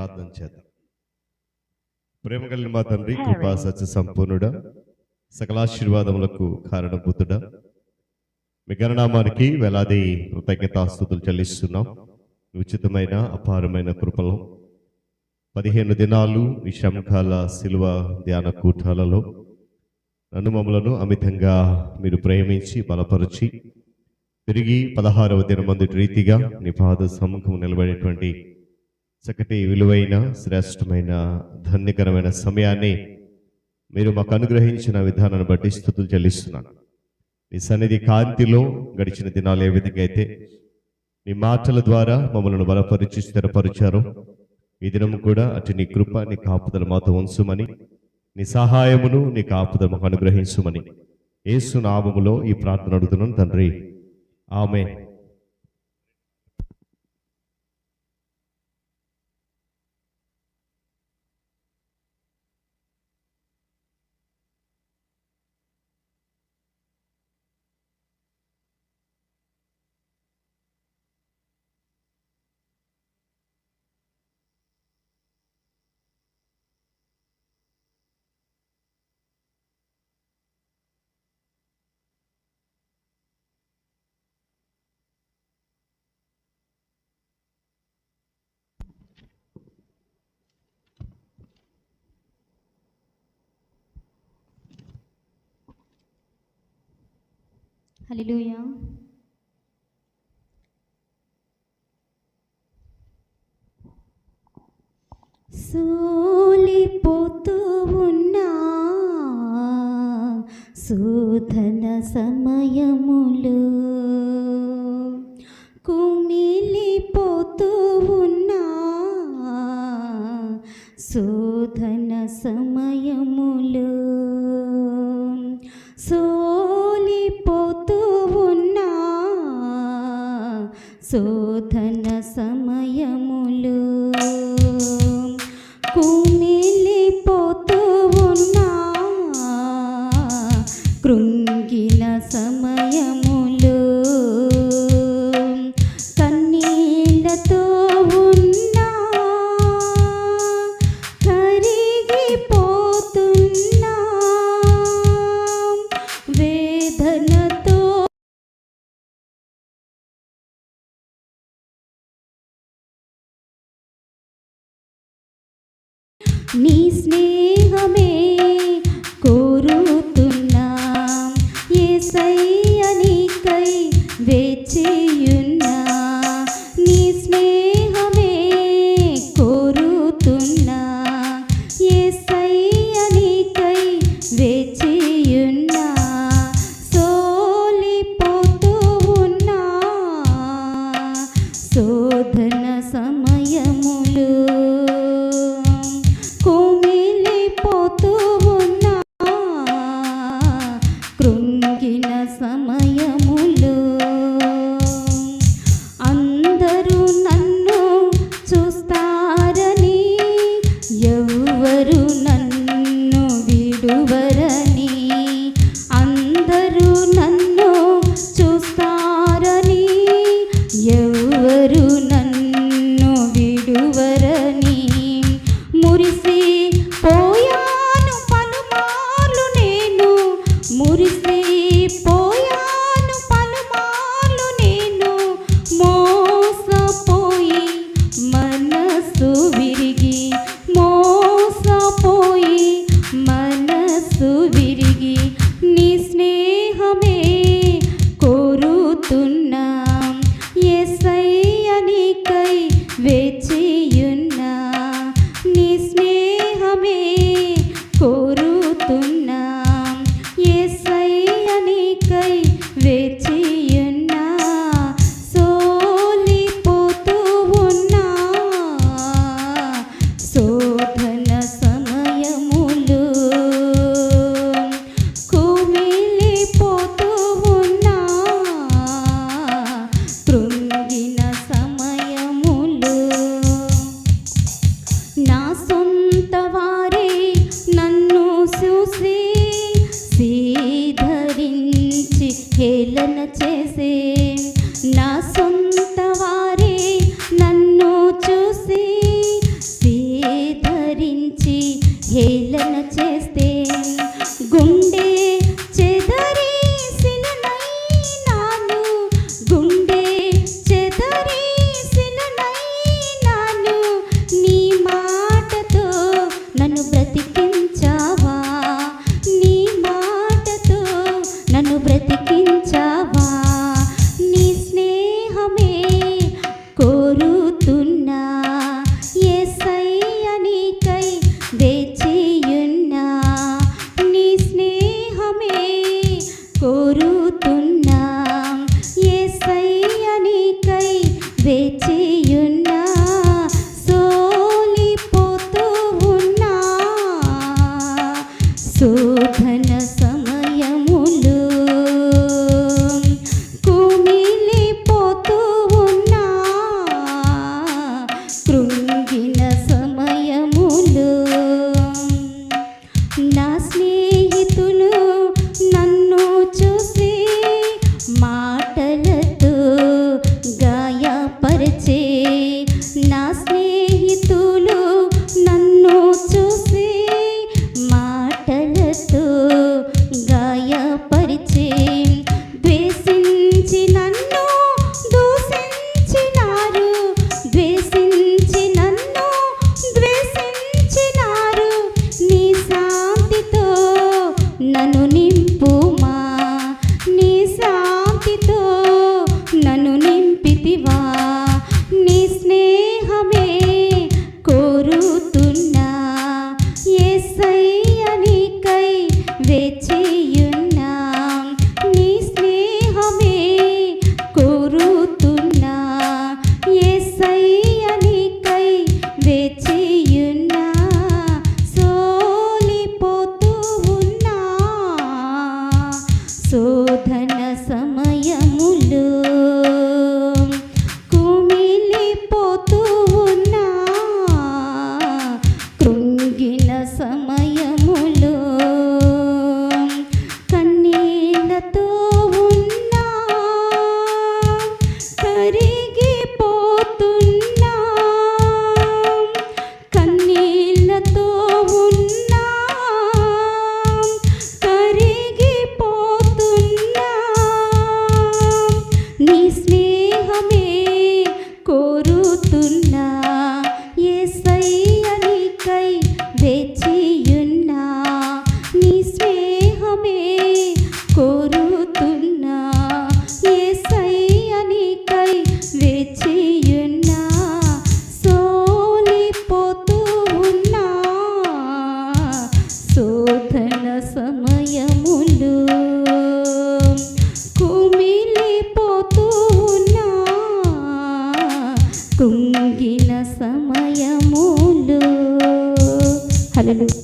ప్రార్థన చేద్దాం. ప్రేమ కలిగిన మా తండ్రి, కృపా సత్య సంపూర్ణుడా, సకలాశీర్వాదములకు కారణభూతుడా, మీ గణనామానికి వేలాది కృతజ్ఞతాస్తుతులు చెల్లిస్తున్నాం. ఉచితమైన అపారమైన కృపలో 15 దినాలు ఈ శ్రమకాల శిలువ ధ్యాన కూటాలలో నన్ను మమ్మలను అమితంగా మీరు ప్రేమించి బలపరిచి తిరిగి 16వ దినమందు రీతిగా నీ పాద సముఖం నిలబడేటువంటి చక్కటి విలువైన శ్రేష్టమైన ధన్యకరమైన సమయాన్ని మీరు మాకు అనుగ్రహించిన విధానాన్ని బట్టి స్తుతులు చెల్లిస్తున్నాను. నీ సన్నిధి కాంతిలో గడిచిన దినాలు ఏ విధంగా అయితే నీ మాటల ద్వారా మమ్మల్ని బలపరిచి స్థిరపరిచారో, ఈ దినం కూడా అటు నీ కృప, నీ కాపుదల మాతో ఉంచుమని, నీ సహాయమును, నీ కాపుదల మాకు అనుగ్రహించుమని యేసు నామములో ఈ ప్రార్థన అడుగుతున్నాను తండ్రి, ఆమేన్. హల్లెలూయా. సోలిపోతూ ఉన్నా శోధన సమయములో, కుమిలిపోతూ ఉన్నా శోధన సమయములో, సోలిపోతూ ఉన్నా శోధన సమయములో, కుమిలిపోతూ ఉన్నా కృంగిన సమయములో, కన్నీళ్లతో ఉన్నా కరిగిపోతున్నా, వేదనతో నీ స్నేహమే కోరుతున్నా, యేసయ్య నీకై వేచియున్నా, నీ స్నేహమే కోరుతున్నా, యేసయ్య నీకై వేచియున్నా, సోలిపోతూ ఉన్నా శోధన సమయములు, కుమిలిపోతూ ఉన్నా కృంగిన సమయములో, అందరూ నన్ను చూస్తారని, ఎవ్వరు నన్ను విడువరని, అందరూ నన్ను చూస్తారని, ఎవ్వరు నన్ను విడువరని, మురిసి పోయాను పలుమార్లు నేను, మురిసి పోయాను పలుమార్లు నేను, మోసపోయి మనసు విరిగి, మోసపోయి మనసు విరిగి, నీ స్నేహమే కోరుతున్నా, యేసయ్య నీకై వేచియున్నా, సమయములో. హల్లెలూయా.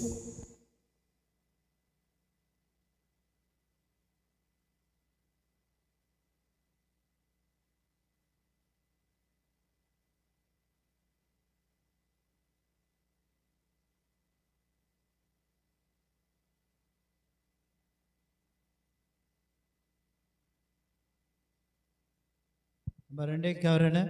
మరండి ఎవరైనా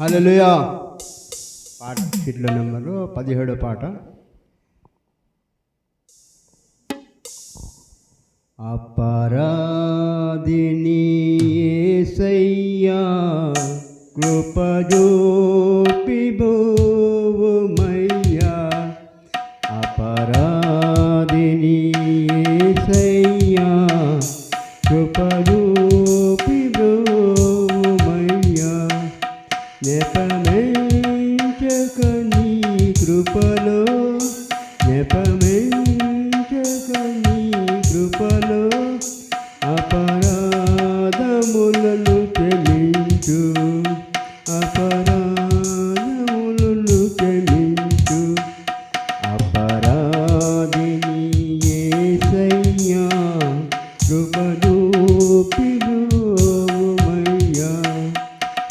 హల్లెలూయా. పాట షీట్లో నెంబరు 17 పాట. అపరాధిని యేసయ్యా కృపజూపి బోవుమయ్యా. అపరాధిని యేసయ్యా కృపజూపి బోవుమయ్యా. నెపమెంచక నీ కృపలో, నెపమెంచక నీ కృపలో అపరాధములను క్షమించు, అపరాధములను క్షమించు. అపరాధిని యేసయ్యా కృపజూపి బోవుమయ్యా.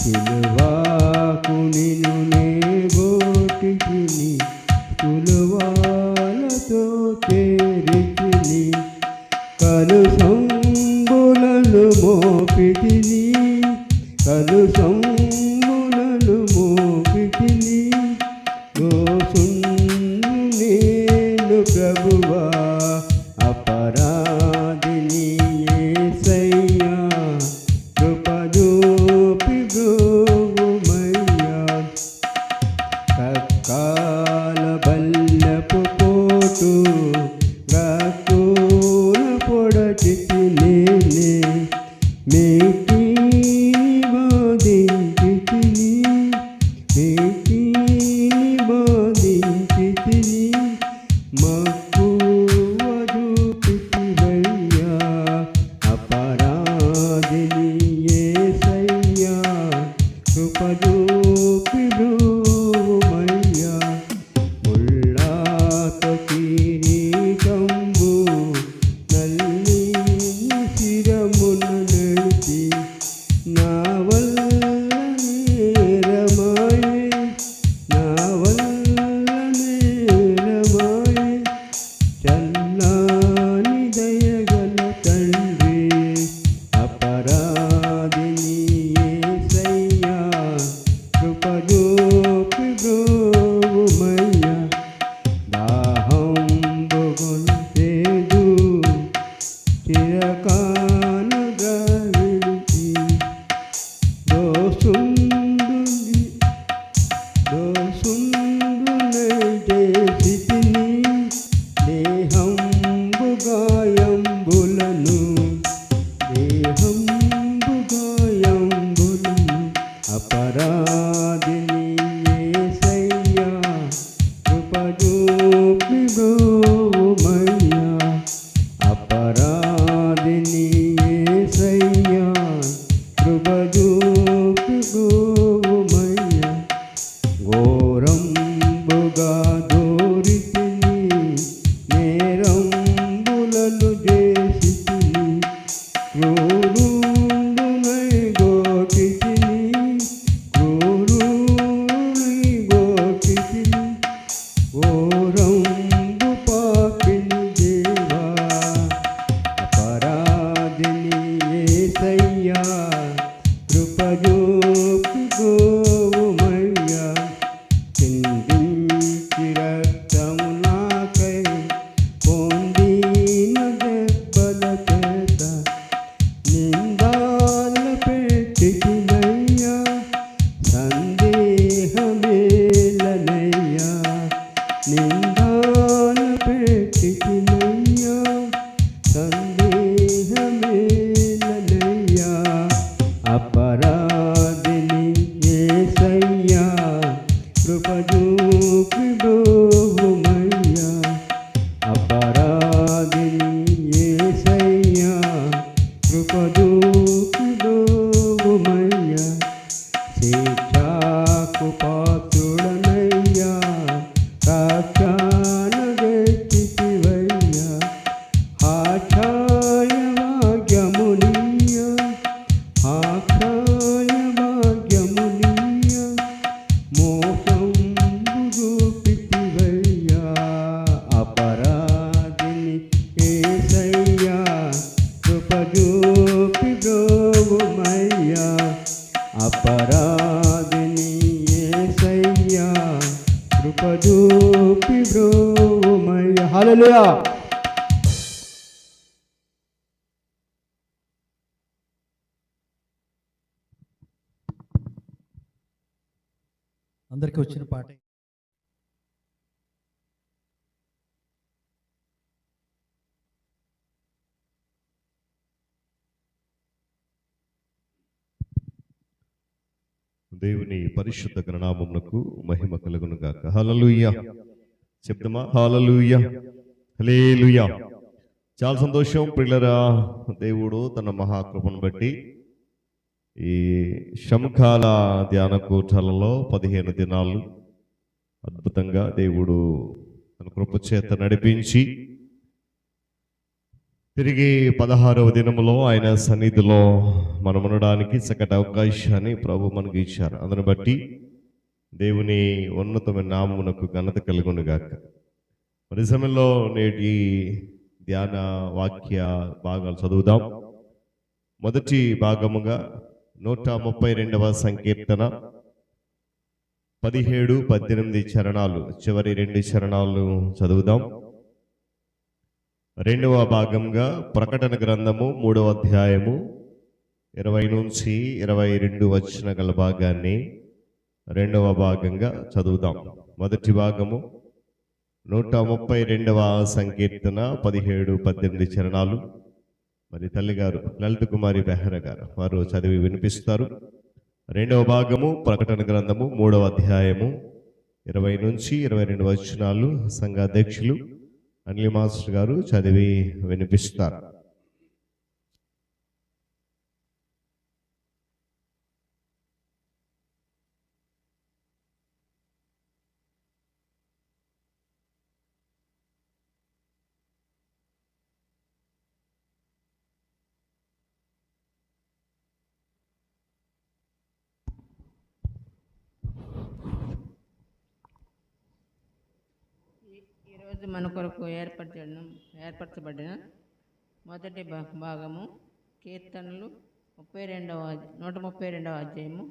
సిలువాకు నిన్ను నే గోటికిని, సులువాలతో చేరితిని. కలు సంబులను మోపితిని, కలు సంబులను మోపితిని. దోసును నేను ప్రభువా. అపరాధిని యేసయ్యా కృపజూపి బ్రోవుమయ్యా. కక్కాల బల్లపు పోటు గక్కున పొడచితి నేనే. మేటిని బాధించితిని, మేటిని బాధించితిని. మక్కువ చూపితివయ్యా. అపరాధిని యేసయ్యా కృపజూపి బ్రోవుమయ్యా. ముళ్ళాతో కిరీటంబు నల్లి శిరమును నడిచి, నా వల్ల నేరమాయే, నా వల్ల నేరమాయే. చల్లాని దయగల తండ్రి. అపరాధిని యేసయ్యా కృపజూపి బ్రోవుమయ్యా. దాహంబు గొంతేదు చిరకానుగా విడిచి, దోసుండునైతే స్థితిని. దేహంబు గాయంబులను, దేహంబు గాయంబులను. అపరాధిని యేసయ్యా కృపజూపి బ్రోవుమయ్యా. అపరాధిని యేసయ్యా కృపజూపి బ్రోవుమయ్యా. కృపజూపి గోవుమయ్యా చిందించి రక్తము నాకై పొందిన దెబ్బల చేత నిందాల పెట్టినయ్యా సందేహమేలనయ్యా నిందాల పెట్టినయ్యా సందేహమేలనయ్యా అపరాధిని యేసయ్యా కృపజూపి బ్రోవుమయ్యా అపరాధిని యేసయ్యా కృపజూపి బ్రోవుమయ్యా శిక్షాకు పాత్రుడనయ్యా సాక్షానగెత్తివయ్యా ఆఖ్యాయ భాగ్యమునియా ఆఖ్యాయ భాగ్యమునియా మోసం చూపితివయ్యా అపరాధిని యేసయ్యా కృపజూపి బ్రోవుమయ్యా అపరాధిని యేసయ్యా కృపజూపి బ్రోవుమయ్యా హల్లెలూయా. అందరికీ వచ్చిన పాట దేవుని పరిశుద్ధ గణనామమునకు మహిమ కలుగును గాక. హల్లెలూయా చెప్తామా? హల్లెలూయా హల్లెలూయా. చాలా సంతోషం ప్రియులరా. దేవుడు తన మహాకృపను బట్టి ఈ శంఖాల ధ్యాన కూటాలలో 15 దినాలు అద్భుతంగా దేవుడు తన కృప చేత నడిపించి తిరిగి 16వ దినములో ఆయన సన్నిధిలో మనం ఉండడానికి చక్కటి అవకాశాన్ని ప్రభు మనకు ఇచ్చారు. అందుని బట్టి దేవుని ఉన్నతమైన నామమునకు ఘనత కలుగునుగాక. మరి సమయంలో నేటి ధ్యాన వాక్య భాగాలు చదువుదాం. మొదటి భాగముగా 132వ సంకీర్తన 17, 18 చరణాలు, చివరి 2 చరణాలు చదువుదాం. రెండవ భాగంగా ప్రకటన గ్రంథము 3వ అధ్యాయము 20 నుంచి 22 వచ్చిన గల భాగాన్ని రెండవ భాగంగా చదువుదాం. మొదటి భాగము 132వ సంకీర్తన 17, 18 చరణాలు. మరి తల్లిగారు లలిత కుమారి బెహ్రా గారు వారు చదివి వినిపిస్తారు. రెండవ భాగము ప్రకటన గ్రంథము 3వ అధ్యాయము 20 నుంచి 22 వచనాలు సంఘ అధ్యక్షులు అనిల్ మాస్టర్ గారు చదివి వినిపిస్తారు. ఈరోజు మన కొరకు ఏర్పరచబడిన మొదటి భాగము కీర్తనలు 132వ అధ్యాయము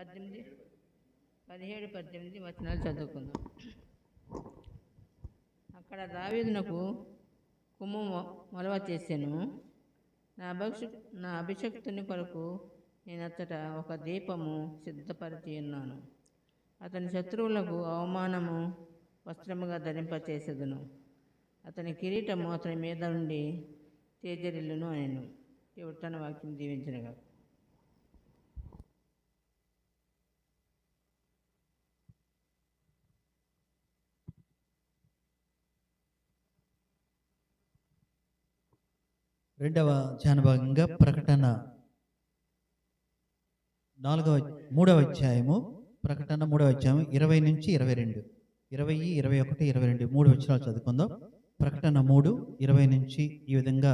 17-18 వచనాలు చదువుకుందాం. అక్కడ దావీదునకు కుమ్ము మొలవ చేశాను. నా అభిషక్తుని కొరకు నేను అచ్చట ఒక దీపము సిద్ధపరిచి ఉన్నాను. అతని శత్రువులకు అవమానము వస్త్రముగా ధరింపచేసేదను. అతని కిరీటము అతని మీద నుండి తేజరిల్లును అనేను. దేవుడు తన వాక్యం దీవించనుగా. రెండవ ధ్యాన భాగంగా ప్రకటన 3వ అధ్యాయము 20 నుంచి 22, 20, 21, 22 3 వచనాలు చదువుకుందాం. ప్రకటన 3, 20 నుంచి ఈ విధంగా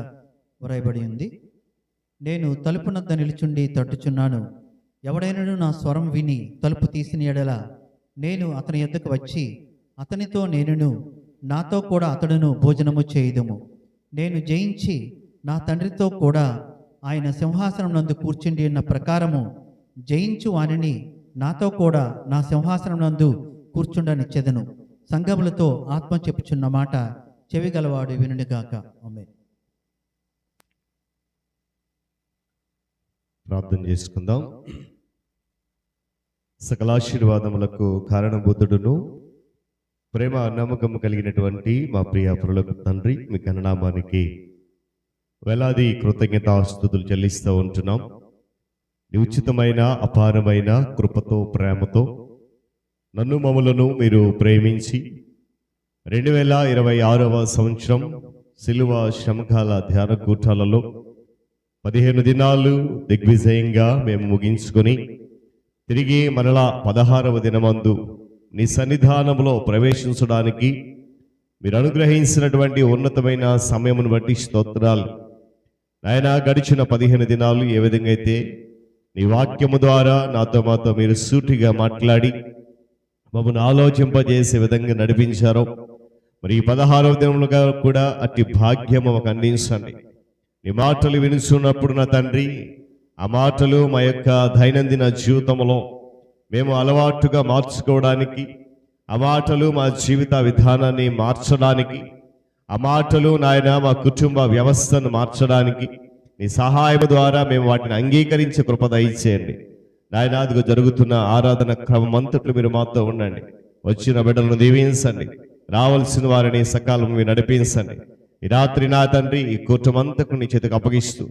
వ్రాయబడి ఉంది. నేను తలుపునద్ద నిలుచుండి తట్టుచున్నాను. ఎవడైనను నా స్వరం విని తలుపు తీసిన ఎడల నేను అతని యొద్దకు వచ్చి అతనితో నేనును నాతో కూడా అతడును భోజనము చేయుదుము. నేను జయించి నా తండ్రితో కూడా ఆయన సింహాసనం నందు కూర్చుండి ఉన్న ప్రకారము జయించు వానిని నాతో కూడా నా సింహాసనం నందు కూర్చుండనిచ్చెదను. సంఘములతో ఆత్మ చెప్పుచున్న మాట చెవిగలవాడు వినుగాక. ఆమేన్. ప్రార్థన చేసుకుందాం. సకలాశీర్వాదములకు కారణబుద్ధుడును ప్రేమ నమ్మకము కలిగినటువంటి మా ప్రియ పరులకు తండ్రి, మీ ఘననామానికి వేలాది కృతజ్ఞతాస్తుతులు చెల్లిస్తూ ఉంటున్నాం. నీ ఉచితమైన అపారమైన కృపతో ప్రేమతో నన్ను మమ్మలను మీరు ప్రేమించి 2026వ సంవత్సరం శిలువ శ్రమకాల ధ్యాన కూటాలలో 15 దినాలు దిగ్విజయంగా మేము ముగించుకొని తిరిగి మరలా 16వ దినమందు నీ సన్నిధానంలో ప్రవేశించడానికి మీరు అనుగ్రహించినటువంటి ఉన్నతమైన సమయమును బట్టి స్తోత్రాలు. నాయన, గడిచిన 15 దినాలు ఏ విధంగా అయితే నీ వాక్యము ద్వారా మాతో మీరు సూటిగా మాట్లాడి మమ్మల్ని ఆలోచింపజేసే విధంగా నడిపించారో, మరి ఈ 16వ దినములుగా కూడా అట్టి భాగ్యము మాకు అందించండి. నీ మాటలు వినుచున్నప్పుడు నా తండ్రి, ఆ మాటలు మా యొక్క దైనందిన జీవితంలో మేము అలవాటుగా మార్చుకోవడానికి, ఆ మాటలు మా జీవిత విధానాన్ని మార్చడానికి, ఆ మాటలు నాయన మా కుటుంబ వ్యవస్థను మార్చడానికి నీ సహాయం ద్వారా మేము వాటిని అంగీకరించే కృప దయచేయండి. నాయన, అదిగో జరుగుతున్న ఆరాధన క్రమం అంతట్లు మీరు మాతో ఉండండి. వచ్చిన బిడ్డలను దీవించండి, రావాల్సిన వారిని సకాలం మీరు నడిపించండి. ఈ రాత్రి నా తండ్రి ఈ కూటమంతకు నీ చేతికి అప్పగిస్తూ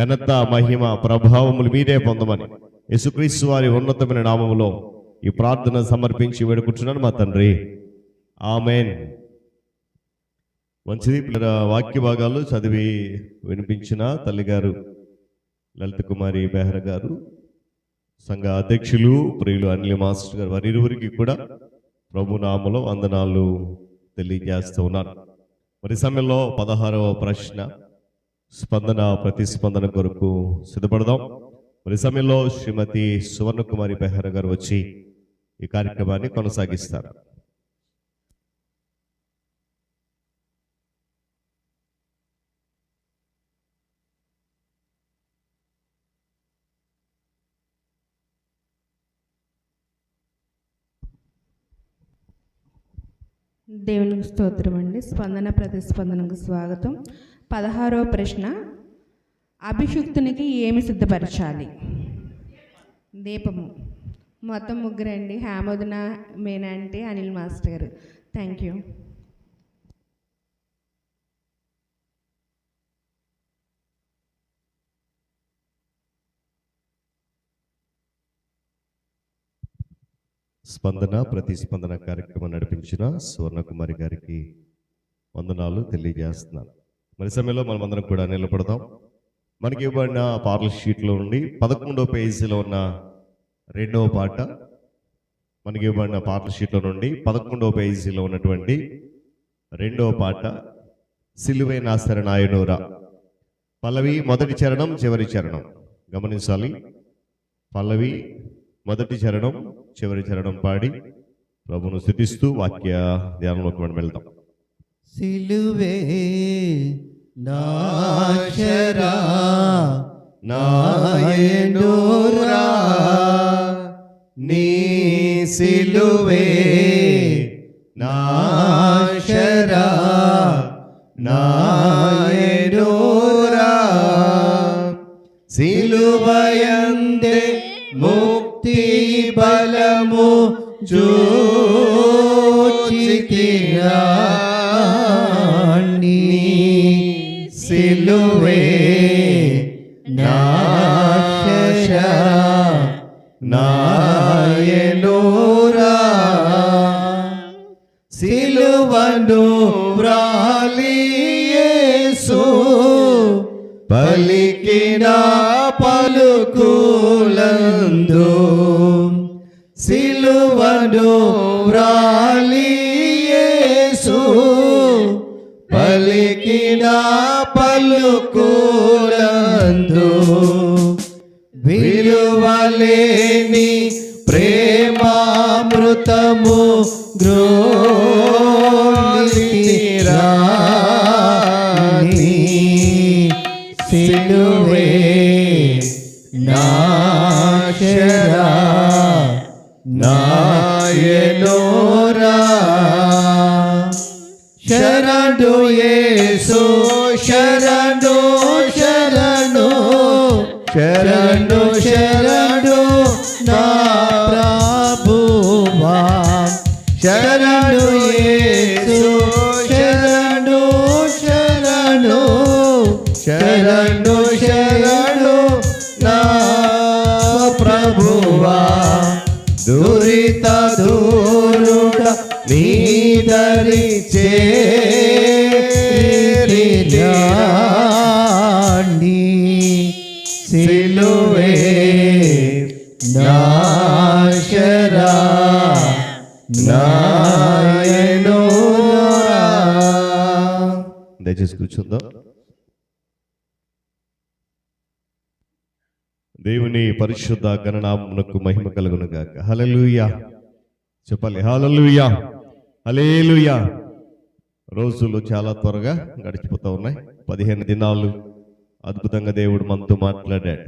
ఘనత మహిమ ప్రభావములు మీరే పొందమని యేసుక్రీస్తు వారి ఉన్నతమైన నామములో ఈ ప్రార్థన సమర్పించి వేడుకుంటున్నాను మా తండ్రి. ఆమేన్. మంచిది పిల్లల వాక్య భాగాలు చదివి వినిపించిన తల్లిగారు లలిత కుమారి బెహ్ర గారు, సంఘ అధ్యక్షులు ప్రియులు అనిల్ మాస్టర్ గారు, వారి ఇరువురికి కూడా ప్రభు నామములో వందనాలు తెలియజేస్తూ ఉన్నారు. మరి సమయంలో 16వ ప్రశ్న స్పందన ప్రతిస్పందన కొరకు సిద్ధపడదాం. మరి సమయంలో శ్రీమతి సువర్ణ కుమారి బెహ్ర గారు వచ్చి ఈ కార్యక్రమాన్ని కొనసాగిస్తారు. దేవునికి స్తోత్రం అండి. స్పందన ప్రతిస్పందనకు స్వాగతం. 16వ ప్రశ్న, అభిషిక్తునికి ఏమి సిద్ధపరచాలి? దీపము. మొత్తం ముగ్గురండి, హేమోదన, మేనంటి, అనిల్ మాస్టర్ గారు. Thank you. స్పందన ప్రతిస్పందన కార్యక్రమం నడిపించిన సువర్ణ కుమారి గారికి వందనాలు తెలియజేస్తున్నాను. మరి సమయంలో మనమందరం కూడా నిలబడదాం. మనకి ఇవ్వబడిన పాటల షీట్లో నుండి 11వ పేజీలో ఉన్న 2వ పాట, మనకి ఇవ్వబడిన పాటల షీట్లో నుండి 11వ పేజీలో ఉన్నటువంటి 2వ పాట, సిలువే నా శరణాయనోరా. పల్లవి మొదటి చరణం, చివరి చరణం గమనించాలి. పల్లవి మొదటి చరణం, చివరి చరణం పాడి ప్రభును స్తుతిస్తూ వాక్య ధ్యానంలోకి మనం వెళ్దాం. సిలువే నాశరా నాయనోరా, నీ సిలువే నాశరా నాయనోరా, సిలువయందే ముక్తి బలము జోచితిరా, నీ సిలువే నాశరా నాయనోరా, సిలువను వ్రాలి యేసు పలికిన పలుకులందు, సిలువను వ్రాలి యేసు పలికిన పలుకులందు, విలువలేని ప్రేమామృతము గ్రోలిరా, నీ సిలువే నాశరా నాయనోరా శరణు యేసు శరణు శరణు శరణు శరణు నా ప్రభువా శరణు యేసు శరణు శరణు శరణు శరణు నా ప్రభువా దురిత దూరుడ నీదరి చేరిరాండి సిలువే నాశరా నాయనోరా. దయచేసి కూర్చుందాం. దేవుని పరిశుద్ధ గణనామమునకు మహిమ కలుగును గాక. హల్లెలూయా చెప్పాలి. హల్లెలూయా హల్లెలూయా. రోజులు చాలా త్వరగా గడిచిపోతూ ఉన్నాయి. 15 దినాలు అద్భుతంగా దేవుడు మనతో మాట్లాడాడు.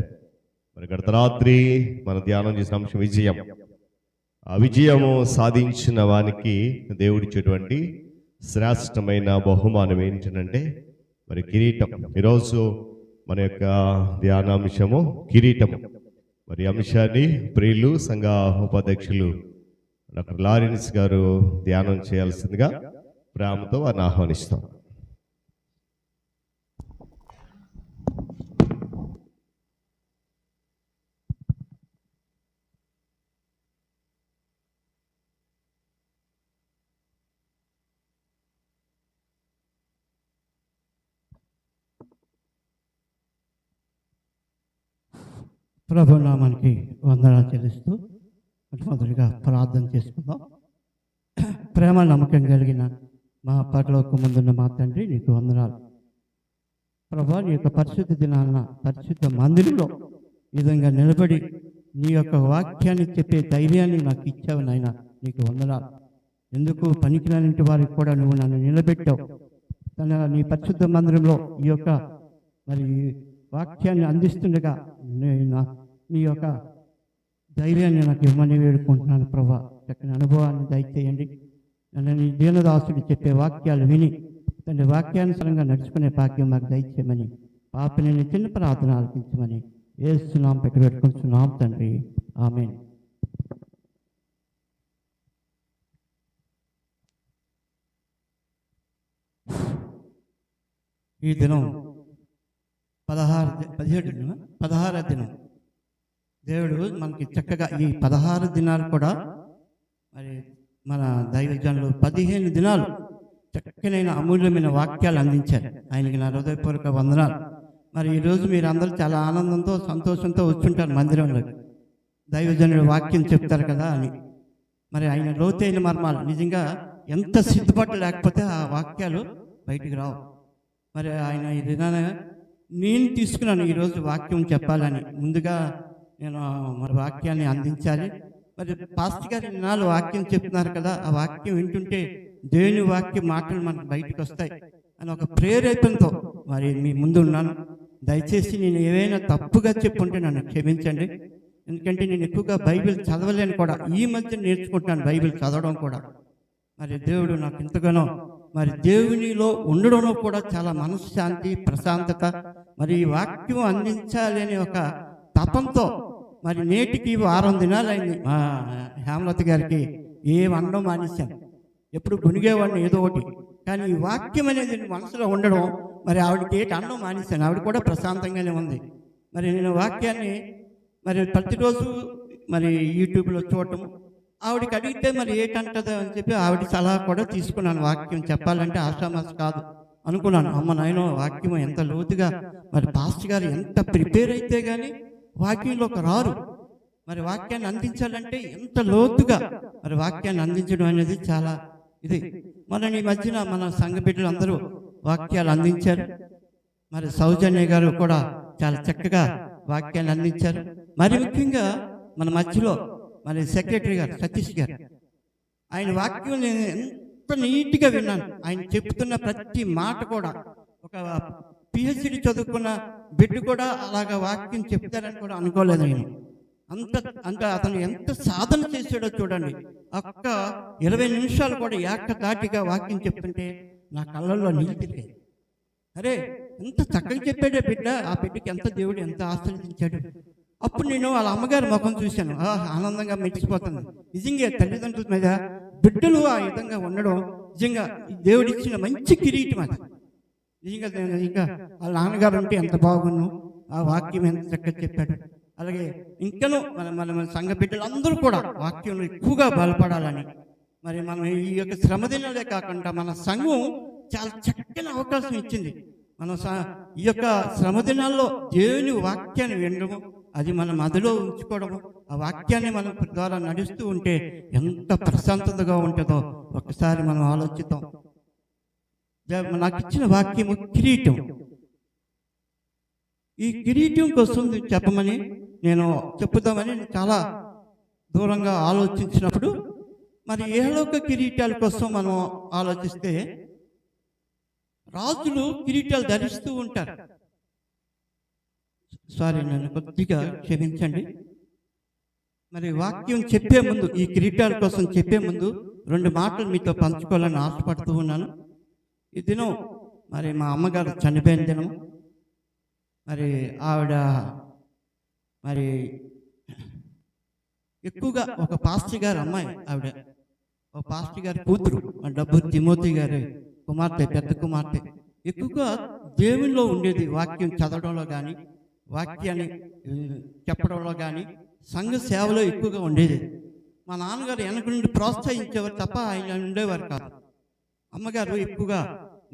మరి గత రాత్రి మన ధ్యానం చేసిన అంశం విజయం. ఆ విజయము సాధించిన వానికి దేవుడిచ్చేటువంటి శ్రేష్టమైన బహుమానం ఏంటంటే మరి కిరీటం. ఈరోజు మన యొక్క ధ్యానాంశము కిరీటము. మరి అంశాన్ని ప్రియులు సంఘ ఉపాధ్యక్షులు డాక్టర్ లారెన్స్ గారు ధ్యానం చేయాల్సిందిగా ప్రేమతో వారిని ఆహ్వానిస్తాం. ప్రభు నామానికి వందనాలు చెల్లిస్తూ మొదటిగా ప్రార్థన చేసుకుందాం. ప్రేమ నమ్మకం కలిగిన మా పరలోక ముందున్న మా తండ్రి నీకు వందనాలు ప్రభా. నీ యొక్క పరిశుద్ధ దినాన పరిశుద్ధ మందిరంలో ఈ విధంగా నిలబడి నీ యొక్క వాక్యాన్ని చెప్పే ధైర్యాన్ని నాకు ఇచ్చావు నాయన, నీకు వందనాలు. ఎందుకు పనికిరానింటి వారికి కూడా నువ్వు నన్ను నిలబెట్టావు. నీ పరిశుద్ధ మందిరంలో ఈ యొక్క మరి వాక్యాన్ని అందిస్తుండగా నీ యొక్క ధైర్యాన్ని నాకు ఇవ్వమని వేడుకుంటున్నాను ప్రభా. చక్కని అనుభవాన్ని దయచేయండి. నన్ను నీ దీనదాసుడు చెప్పే వాక్యాలు విని తండ్రి వాక్యానుసారంగా నడుచుకునే భాగ్యం మాకు దయచేయమని పాపని చిన్న ప్రార్థన ఆలకించమని యేసునామమున పెట్టుకుంటున్నాం తండ్రి, ఆమేన్. ఈ దినం 16వ దినం దేవుడు మనకి చక్కగా ఈ 16 దినాలు కూడా మరి మన దైవజనులు 15 దినాలు చక్కనైన అమూల్యమైన వాక్యాలు అందించారు. ఆయనకి నా హృదయపూర్వక వందనాలు. మరి ఈరోజు మీరు అందరూ చాలా ఆనందంతో సంతోషంతో వచ్చుంటారు మందిరంలోకి. దైవజనుడు వాక్యం చెప్తారు కదా అని. మరి ఆయన లోతైన మర్మాలు నిజంగా ఎంత సిద్ధపాటు లేకపోతే ఆ వాక్యాలు బయటికి రావు. మరి ఆయన ఈ దినాన నేను తీసుకున్నాను ఈరోజు వాక్యం చెప్పాలని. ముందుగా నేను మరి వాక్యాన్ని అందించాలి. మరి పాస్టర్ గారు ఇన్నాళ్ళు వాక్యం చెప్తున్నారు కదా, ఆ వాక్యం వింటుంటే దేవుని వాక్య మాటలు మనకు బయటకు వస్తాయి అని ఒక ప్రేరేపణతో మరి మీ ముందు ఉన్నాను. దయచేసి నేను ఏవైనా తప్పుగా చెప్పుంటే నన్ను క్షమించండి. ఎందుకంటే నేను ఎక్కువగా బైబిల్ చదవలేను కూడా. ఈ మధ్య నేర్చుకుంటున్నాను బైబిల్ చదవడం కూడా. మరి దేవుడు నాకు ఎంతగానో మరి దేవునిలో ఉండడంలో కూడా చాలా మనశ్శాంతి, ప్రశాంతత, మరి ఈ వాక్యం అందించాలి అనే ఒక తపంతో మరి నేటికి 6 దినాలు అయింది హేమలత గారికి ఏం అనడం మానేశాను. ఎప్పుడు గునిగేవాడిని ఏదో ఒకటి, కానీ ఈ వాక్యం అనేది మనసులో ఉండడం మరి ఆవిడకి ఏటి అనడం మానేశాను. ఆవిడ కూడా ప్రశాంతంగానే ఉంది. మరి నేను వాక్యాన్ని మరి ప్రతిరోజు మరి యూట్యూబ్లో చూడటం, ఆవిడకి అడిగితే మరి ఏటంటదో అని చెప్పి ఆవిడ సలహా కూడా తీసుకున్నాను. వాక్యం చెప్పాలంటే ఆషామాషి కాదు అనుకున్నాను. అమ్మ నాయనో వాక్యం ఎంత లోతుగా మరి పాస్టర్ గారు ఎంత ప్రిపేర్ అయితే కానీ వాక్యంలోకి రారు. మరి వాక్యాన్ని అందించాలంటే ఎంత లోతుగా మరి వాక్యాన్ని అందించడం అనేది చాలా ఇది. మన ఈ మధ్యన మన సంఘ బిడ్డలు అందరూ వాక్యాలు అందించారు. మరి సౌజన్య గారు కూడా చాలా చక్కగా వాక్యాన్ని అందించారు. మరి ముఖ్యంగా మన మధ్యలో మరి సెక్రటరీ గారు సతీష్ గారు, ఆయన వాక్యం నేను ఎంత నీట్గా విన్నాను. ఆయన చెప్తున్న ప్రతి మాట కూడా ఒక పిహెచ్డి చదువుకున్న బిడ్డ కూడా అలాగ వాక్యం చెప్తారని కూడా అనుకోలేదు నేను. అంత అతను ఎంత సాధన చేశాడో చూడండి. ఒక్క 20 నిమిషాలు కూడా ఏకధాటిగా వాక్యం చెప్తుంటే నా కళ్ళల్లో నీళ్ళు తిరిగాయి. అరే ఎంత చక్కగా చెప్పాడే బిడ్డ, ఆ బిడ్డకి ఎంత దేవుడు ఎంత ఆశీర్వదించాడు. అప్పుడు నేను వాళ్ళ అమ్మగారి ముఖం చూశాను, ఆనందంగా మెచ్చిపోతుంది. నిజంగా తల్లిదండ్రుల మీద బిడ్డలు ఆ విధంగా ఉండడం నిజంగా దేవుడిచ్చిన మంచి కిరీటం అది. నిజంగా ఇంకా వాళ్ళ నాన్నగారు ఉంటే ఎంత బాగున్నాను, ఆ వాక్యం ఎంత చక్కగా చెప్పాడు. అలాగే ఇంకనూ మన సంఘ బిడ్డలు అందరూ కూడా వాక్యంలో ఎక్కువగా బలపడాలని, మరి మనం ఈ యొక్క శ్రమదినాలే కాకుండా మన సంఘం చాలా చక్కని అవకాశం ఇచ్చింది. మనం ఈ యొక్క శ్రమదినాల్లో దేవుని వాక్యాన్ని వినడము, అది మన మదిలో ఉంచుకోవడము, ఆ వాక్యాన్ని మనం ద్వారా నడుస్తూ ఉంటే ఎంత ప్రశాంతతగా ఉంటుందో ఒకసారి మనం ఆలోచిద్దాం. నాకు ఇచ్చిన వాక్యము కిరీటం. ఈ కిరీటం కోసం చెప్పమని నేను చెప్పుదామని చాలా దూరంగా ఆలోచించినప్పుడు, మరి ఏలోక కిరీటాల కోసం మనం ఆలోచిస్తే రాజులు కిరీటాలు ధరిస్తూ ఉంటారు. సారీ, నన్ను కొద్దిగా క్షమించండి. మరి వాక్యం చెప్పే ముందు, ఈ కిరీటాల కోసం చెప్పే ముందు 2 మాటలు మీతో పంచుకోవాలని ఆశపడుతూ ఉన్నాను. ఈ దినం మరి మా అమ్మగారు చనిపోయిన దినం. మరి ఆవిడ మరి ఎక్కువగా ఒక పాస్టర్ గారి అమ్మాయి, ఆవిడ ఒక పాస్టర్ గారి కూతురు, మా డబ్బు తిమోతి గారి కుమార్తె, పెద్ద కుమార్తె. ఎక్కువగా దేవునిలో ఉండేది, వాక్యం చదవడంలో కానీ వాక్యాన్ని చెప్పడంలో కానీ సంఘ సేవలో ఎక్కువగా ఉండేది. మా నాన్నగారు వెనక నుండి ప్రోత్సహించేవారు తప్ప ఆయన ఉండేవారు కాదు. అమ్మగారు ఎక్కువగా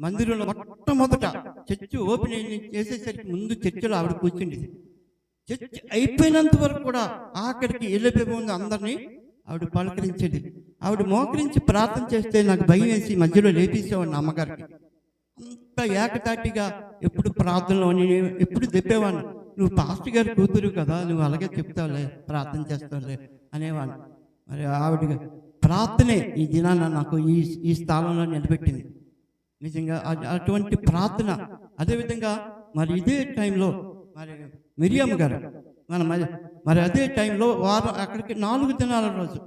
మందిరంలో మొట్టమొదట చర్చి ఓపెన్ చేసేసరికి ముందు చర్చిలో ఆవిడ కూర్చుండేది. చర్చి అయిపోయినంత వరకు కూడా ఆఖరికి వెళ్ళిపోయే ముందు అందరినీ ఆవిడ పలకరించేది. ఆవిడ మోకరించి ప్రార్థన చేస్తే నాకు భయం వేసి మధ్యలో లేపేసేవాడిని అమ్మగారికి. అంత ఏకతాటిగా ఎప్పుడు ప్రార్థనలో నేను ఎప్పుడు చెప్పేవాడిని, నువ్వు పాస్టర్ గారి కూతురు కదా, నువ్వు అలాగే చెప్తావులే, ప్రార్థన చేస్తావులే అనేవాడిని. మరి ఆవిడ ప్రార్థనే ఈ దినాన నాకు ఈ స్థానంలో నిలబెట్టింది. నిజంగా అటువంటి ప్రార్థన. అదేవిధంగా మరి ఇదే టైంలో మరి మిరియామ్ గారు మరి అదే టైంలో వారం అక్కడికి 4 దినాల రోజు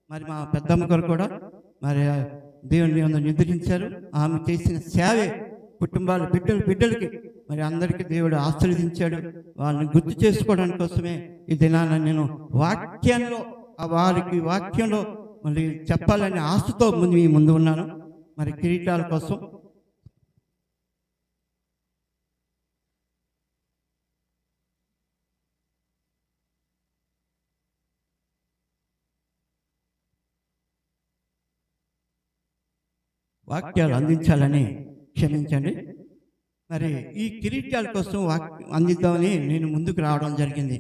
మరి మా పెద్దమ్మ గారు కూడా మరి దేవుని నిద్రించారు. ఆమె చేసిన సేవే కుటుంబాలు బిడ్డలకి మరి అందరికీ దేవుడు ఆశీర్వదించాడు. వాళ్ళని గుర్తు చేసుకోవడానికి కోసమే ఈ దినాన నేను వాక్యంలో వారికి వాక్యంలో మళ్ళీ చెప్పాలనే ఆశతో మీ ముందు ఉన్నాను. మరి కిరీటాల కోసం వాక్యాలు అందించాలని క్షమించండి. మరి ఈ కిరీటాల కోసం అందిద్దామని నేను ముందుకు రావడం జరిగింది.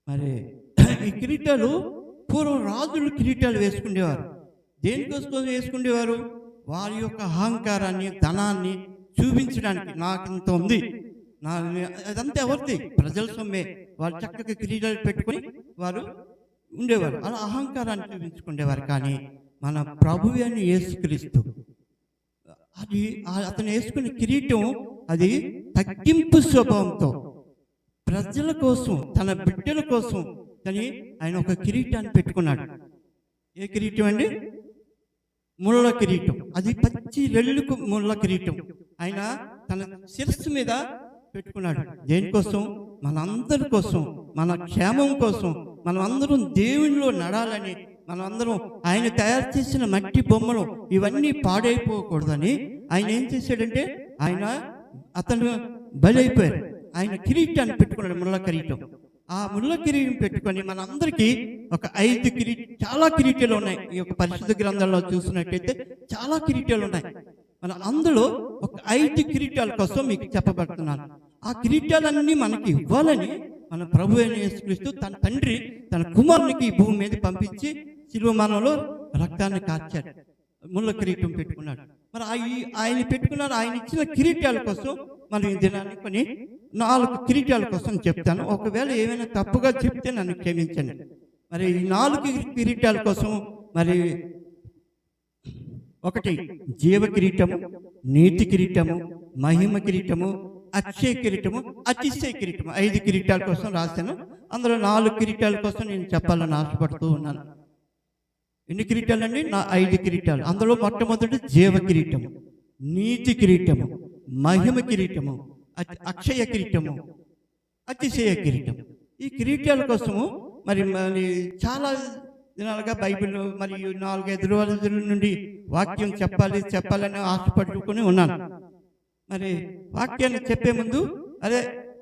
మరి ఈ కిరీటాలు పూర్వం రాజులు కిరీటాలు వేసుకునేవారు. దేనికోసం వేసుకునేవారు? వారి యొక్క అహంకారాన్ని, ధనాన్ని చూపించడానికి. నాకు ఇంత ఉంది, అదంతా ఎవరిది? ప్రజల సొమ్మే. వాళ్ళు చక్కగా కిరీటాలు పెట్టుకొని వారు ఉండేవారు, అలా అహంకారాన్ని చూపించుకునేవారు. కానీ మన ప్రభువు అయిన యేసుక్రీస్తు, అది అతను వేసుకునే కిరీటం అది తగ్గింపు స్వభావంతో ప్రజల కోసం, తన బిడ్డల కోసం కానీ ఆయన ఒక కిరీటాన్ని పెట్టుకున్నాడు. ఏ కిరీటం అండి? ముళ్ళ కిరీటం. అది పచ్చి రెల్లుకు ముళ్ళ కిరీటం ఆయన తన శిరస్సు మీద పెట్టుకున్నాడు. దేనికోసం? మనందరి కోసం, మన క్షేమం కోసం, మనం అందరం దేవునిలో నడాలని, మనం అందరం ఆయన తయారు చేసిన మట్టి బొమ్మలు ఇవన్నీ పాడైపోకూడదని ఆయన ఏం చేశాడంటే అతను బలైపోయారు. ఆయన కిరీటాన్ని పెట్టుకున్నాడు, ముళ్ళ కిరీటం. ఆ ముళ్ళ కిరీటం పెట్టుకొని మనందరికీ ఒక 5 చాలా కిరీటాలు ఉన్నాయి. ఈ యొక్క పరిశుద్ధ గ్రంథంలో చూసినట్టయితే చాలా కిరీటాలు ఉన్నాయి. మన అందులో ఒక 5 కిరీటాల కోసం మీకు చెప్పబడుతున్నాను. ఆ కిరీటాలన్నీ మనకి ఇవ్వాలని మన ప్రభు అయిన యేసుక్రీస్తు తన తండ్రి తన కుమారునికి ఈ భూమి మీద పంపించి శిలువ మరణంలో రక్తాన్ని కార్చాడు, ముళ్ళ కిరీటం పెట్టుకున్నాడు. మరి ఆయన పెట్టుకున్నాడు. ఆయన ఇచ్చిన కిరీటాల కోసం మనం ఈ దినాన్ని కొన్ని 4 కిరీటాల కోసం చెప్తాను. ఒకవేళ ఏమైనా తప్పుగా చెప్తే నన్ను క్షమించండి. మరి ఈ 4 కిరీటాల కోసం మరి 1 జీవ కిరీటము, నీతి కిరీటము, మహిమ కిరీటము, అక్షయ కిరీటము, అతిశయ కిరీటము, 5 కిరీటాల కోసం రాశాను. అందులో 4 కిరీటాల కోసం నేను చెప్పాలని ఆశపడుతూ ఉన్నాను. ఎన్ని కిరీటాలండి? 5 కిరీటాలు. అందులో మొట్టమొదటి జీవ కిరీటము, నీతి కిరీటము, మహిమ కిరీటము, అక్షయ కిరీటము, అతిశయ కిరీటం. ఈ కిరీటాల కోసము మరి చాలా దినాలుగా బైబిల్ మరియు 4-5 రోజుల నుండి వాక్యం చెప్పాలని ఆశపడుకుని ఉన్నాను. మరి వాక్యాన్ని చెప్పే ముందు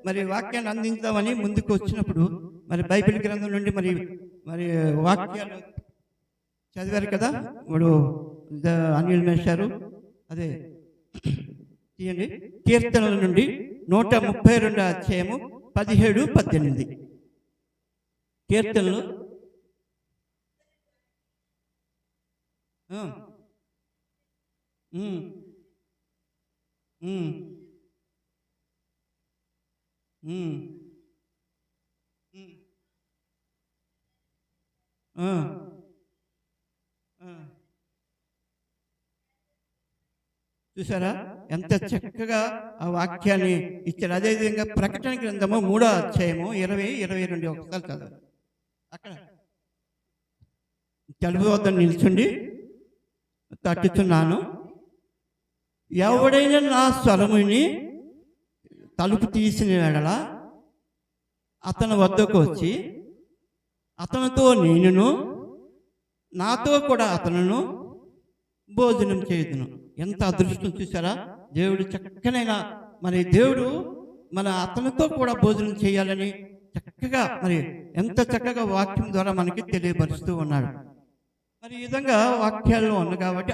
మరి వాక్యాన్ని అందించామని ముందుకు వచ్చినప్పుడు మరి బైబిల్ గ్రంథం నుండి మరి వాక్యాలు చదివారు కదా. ఇప్పుడు అనిల్ మేషారు అదే తీయండి. కీర్తనల నుండి 132 అధ్యాయము 17-18. కీర్తనలు చూసారా ఎంత చక్కగా ఆ వాక్యాన్ని ఇచ్చారు. అదేవిధంగా ప్రకటన గ్రంథము 3వ అధ్యాయము 20-22 ఒకసారి చదవాలి. అక్కడ తలుపు వద్ద నిల్చుండి తట్టుచున్నాను. ఎవడైనా నా స్వరముని తలుపు తీసిన ఎడల అతని వద్దకు వచ్చి అతనితో నేనును, నాతో కూడా అతనును భోజనం చేయుదును. ఎంత అదృష్టం చూసారా. దేవుడు చక్కనైనా మరి దేవుడు మన అతనితో కూడా భోజనం చేయాలని చక్కగా మరి ఎంత చక్కగా వాక్యం ద్వారా మనకి తెలియపరుస్తూ ఉన్నాడు. మరి ఈ విధంగా వాక్యాల్లో ఉంది కాబట్టి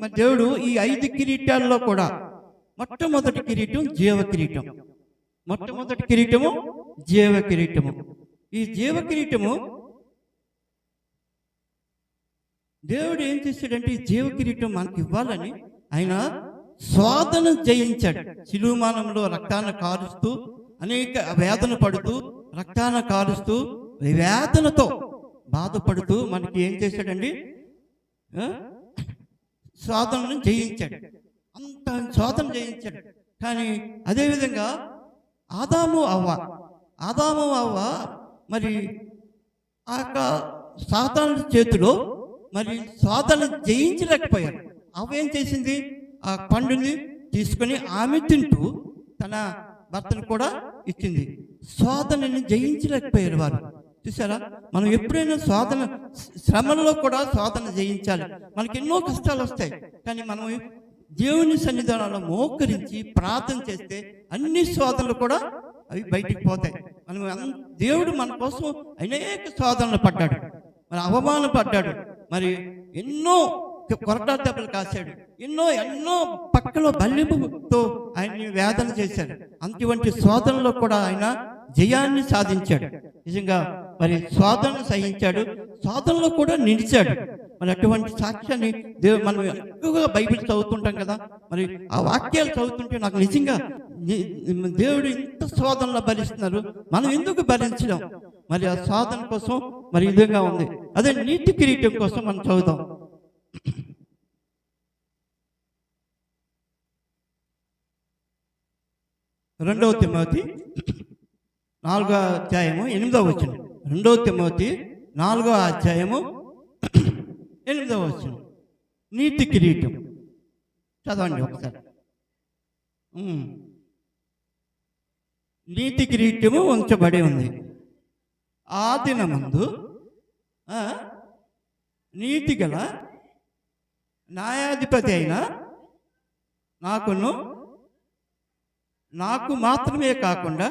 మరి దేవుడు ఈ 5 కిరీటాల్లో కూడా మొట్టమొదటి కిరీటం జీవ కిరీటం. మొట్టమొదటి కిరీటము జీవ కిరీటము. ఈ జీవ కిరీటము దేవుడు ఏం చేశాడంటే ఈ జీవ కిరీటం మనకి ఇవ్వాలని ఆయన శోధన జయించాడు. శిలువమానంలో రక్తాన్ని కారుస్తూ అనేక వేదన పడుతూ రక్తాన్ని కారుస్తూ వేదనతో బాధపడుతూ మనకి ఏం చేశాడండి? శోధనను జయించాడు. అంత శోధన జయించాడు. కానీ అదేవిధంగా ఆదాము అవ్వ మరి ఆ సాతాను చేతిలో మరి శోధన జయించలేకపోయారు. అవ్వ ఏం చేసింది? ఆ పండుని తీసుకొని ఆమె తింటూ తన భర్తను కూడా ఇచ్చింది. శోధనని జయించలేకపోయారు వారు. చూసారా, మనం ఎప్పుడైనా శ్రమలలో కూడా శోధన జయించాలి. మనకి ఎన్నో కష్టాలు వస్తాయి, కానీ మనం దేవుని సన్నిధానంలో మోకరించి ప్రార్థన చేస్తే అన్ని శోధనలు కూడా అవి బయటికి పోతాయి. దేవుడు మన కోసం అనేక శోధనలు పడ్డాడు, మరి అవమానం పడ్డాడు, మరి ఎన్నో కొరడా దెబ్బలు కాశాడు, ఎన్నో పక్కలో బల్లింపుతో ఆయన్ని వేదన చేశాడు. అటువంటి శోధనలో కూడా ఆయన జయాన్ని సాధించాడు. నిజంగా మరి శోధన సహించాడు, శోధనలో కూడా నిలిచాడు. మరి అటువంటి సాక్ష్యాన్ని మనం ఎక్కువగా బైబిల్ చదువుతుంటాం కదా, మరి ఆ వాక్యాలు చదువుతుంటే నాకు నిజంగా దేవుడు ఇంత శోధనలో భరిస్తున్నారు, మనం ఎందుకు భరించలేం? మరి ఆ శోధన కోసం మరి ఈ విధంగా ఉంది. అదే నీతి కిరీటం కోసం మనం చదువుదాం. 2వ తిమోతి 4వ అధ్యాయము 8వ వచనం. 2వ తిమోతి 4వ అధ్యాయము 8వ వచనం. నీతి కిరీటం చదవండి ఒకసారి. నీతి కిరీటము ఉంచబడి ఉంది. ఆ దినమందు నీతి గల న్యాయాధిపతి అయిన నాకు మాత్రమే కాకుండా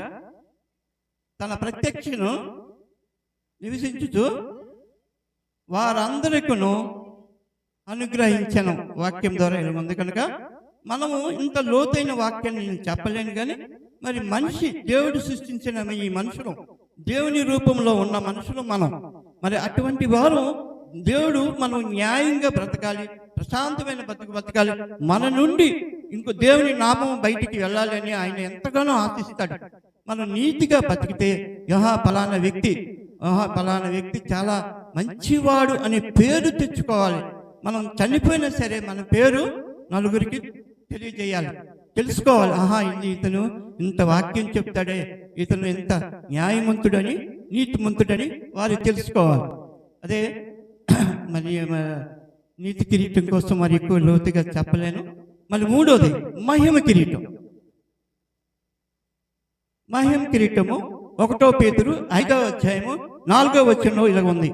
తన ప్రత్యక్షను నివసించుచు వారందరికను అనుగ్రహించను. వాక్యం ద్వారా ఇలా ఉంది కనుక మనము ఇంత లోతైన వాక్యాన్ని నేను చెప్పలేను, కానీ మరి దేవుడు సృష్టించిన ఈ మనుషులు, దేవుని రూపంలో ఉన్న మనుషులు మనం. మరి అటువంటి వారు దేవుడు మనం న్యాయంగా బ్రతకాలి, ప్రశాంతమైన బతకాలి, మన నుండి ఇంకో దేవుని నామం బయటికి వెళ్ళాలి అని ఆయన ఎంతగానో ఆశిస్తాడు. మనం నీతిగా బతికితే పలానా వ్యక్తి చాలా మంచివాడు అనే పేరు తెచ్చుకోవాలి. మనం చనిపోయినా సరే మన పేరు నలుగురికి తెలియజేయాలి, తెలుసుకోవాలి. ఇతను ఇంత వాక్యం చెప్తాడే, ఇతను ఎంత న్యాయమంతుడని నీతిమంతుడని వారు తెలుసుకోవాలి. అదే మరి నీతి కిరీటం కోసం మరి ఎక్కువ లోతుగా చెప్పలేను. మళ్ళీ మూడోది మహిమ కిరీటం. మహిమ కిరీటము 1 పేతురు 5వ అధ్యాయము 4వ వచనంలో ఇలా ఉంది.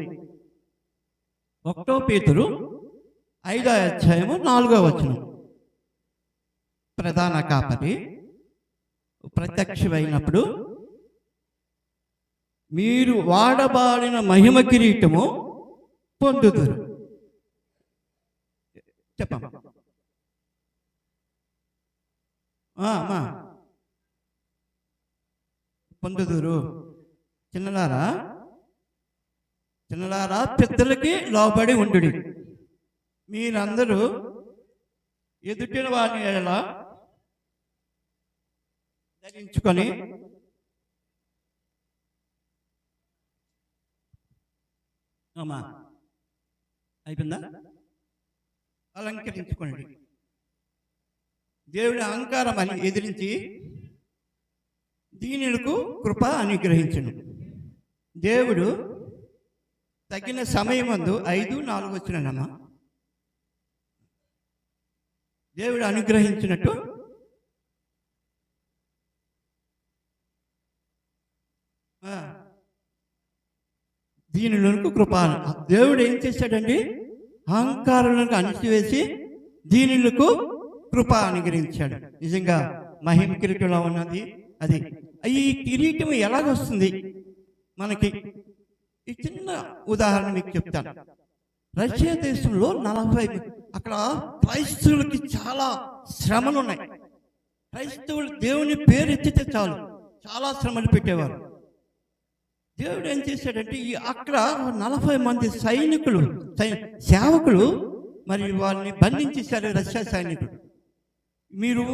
1 పేతురు 5వ అధ్యాయము 4వ వచనం. ప్రధాన కాపరి ప్రత్యక్షమైనప్పుడు మీరు వాడబారిన మహిమ కిరీటము పొందుదురు. చెప్పమ్మా. అమ్మా, పొందుదురు. చిన్నలారా పెద్దలకి లోబడి ఉండుడి. మీరందరూ ఎదుటిన వారిని ఎలా ధరించుకొని అమ్మా అయిపోయిందా, అలంకరించుకోండి. దేవుడి అహంకారం అని ఎదిరించి దీనులకు కృప అనుగ్రహించును. దేవుడు తగిన సమయమందు 5:4 వచ్చినమ్మా. దేవుడు అనుగ్రహించినట్టు దీనులకు కృప. దేవుడు ఏం చేశాడండి? అహంకారులకు అణిచివేసి దీనులకు కృప అనుగ్రహించాడు. నిజంగా మహిమ కిరీటంలో ఉన్నది అది. ఈ కిరీటం ఎలాగొస్తుంది మనకి? ఈ చిన్న ఉదాహరణ మీకు చెప్తాను. రష్యా దేశంలో 40 అక్కడ క్రైస్తవులకి చాలా శ్రమలు ఉన్నాయి. క్రైస్తవులు దేవుని పేరు ఎత్తితే చాలు చాలా శ్రమలు పెట్టేవారు. దేవుడు ఏం చేశాడంటే అక్కడ 40 మంది సైనికులు సేవకులు మరి వాళ్ళని బంధించేశారు రష్యా సైనికులు. మీరు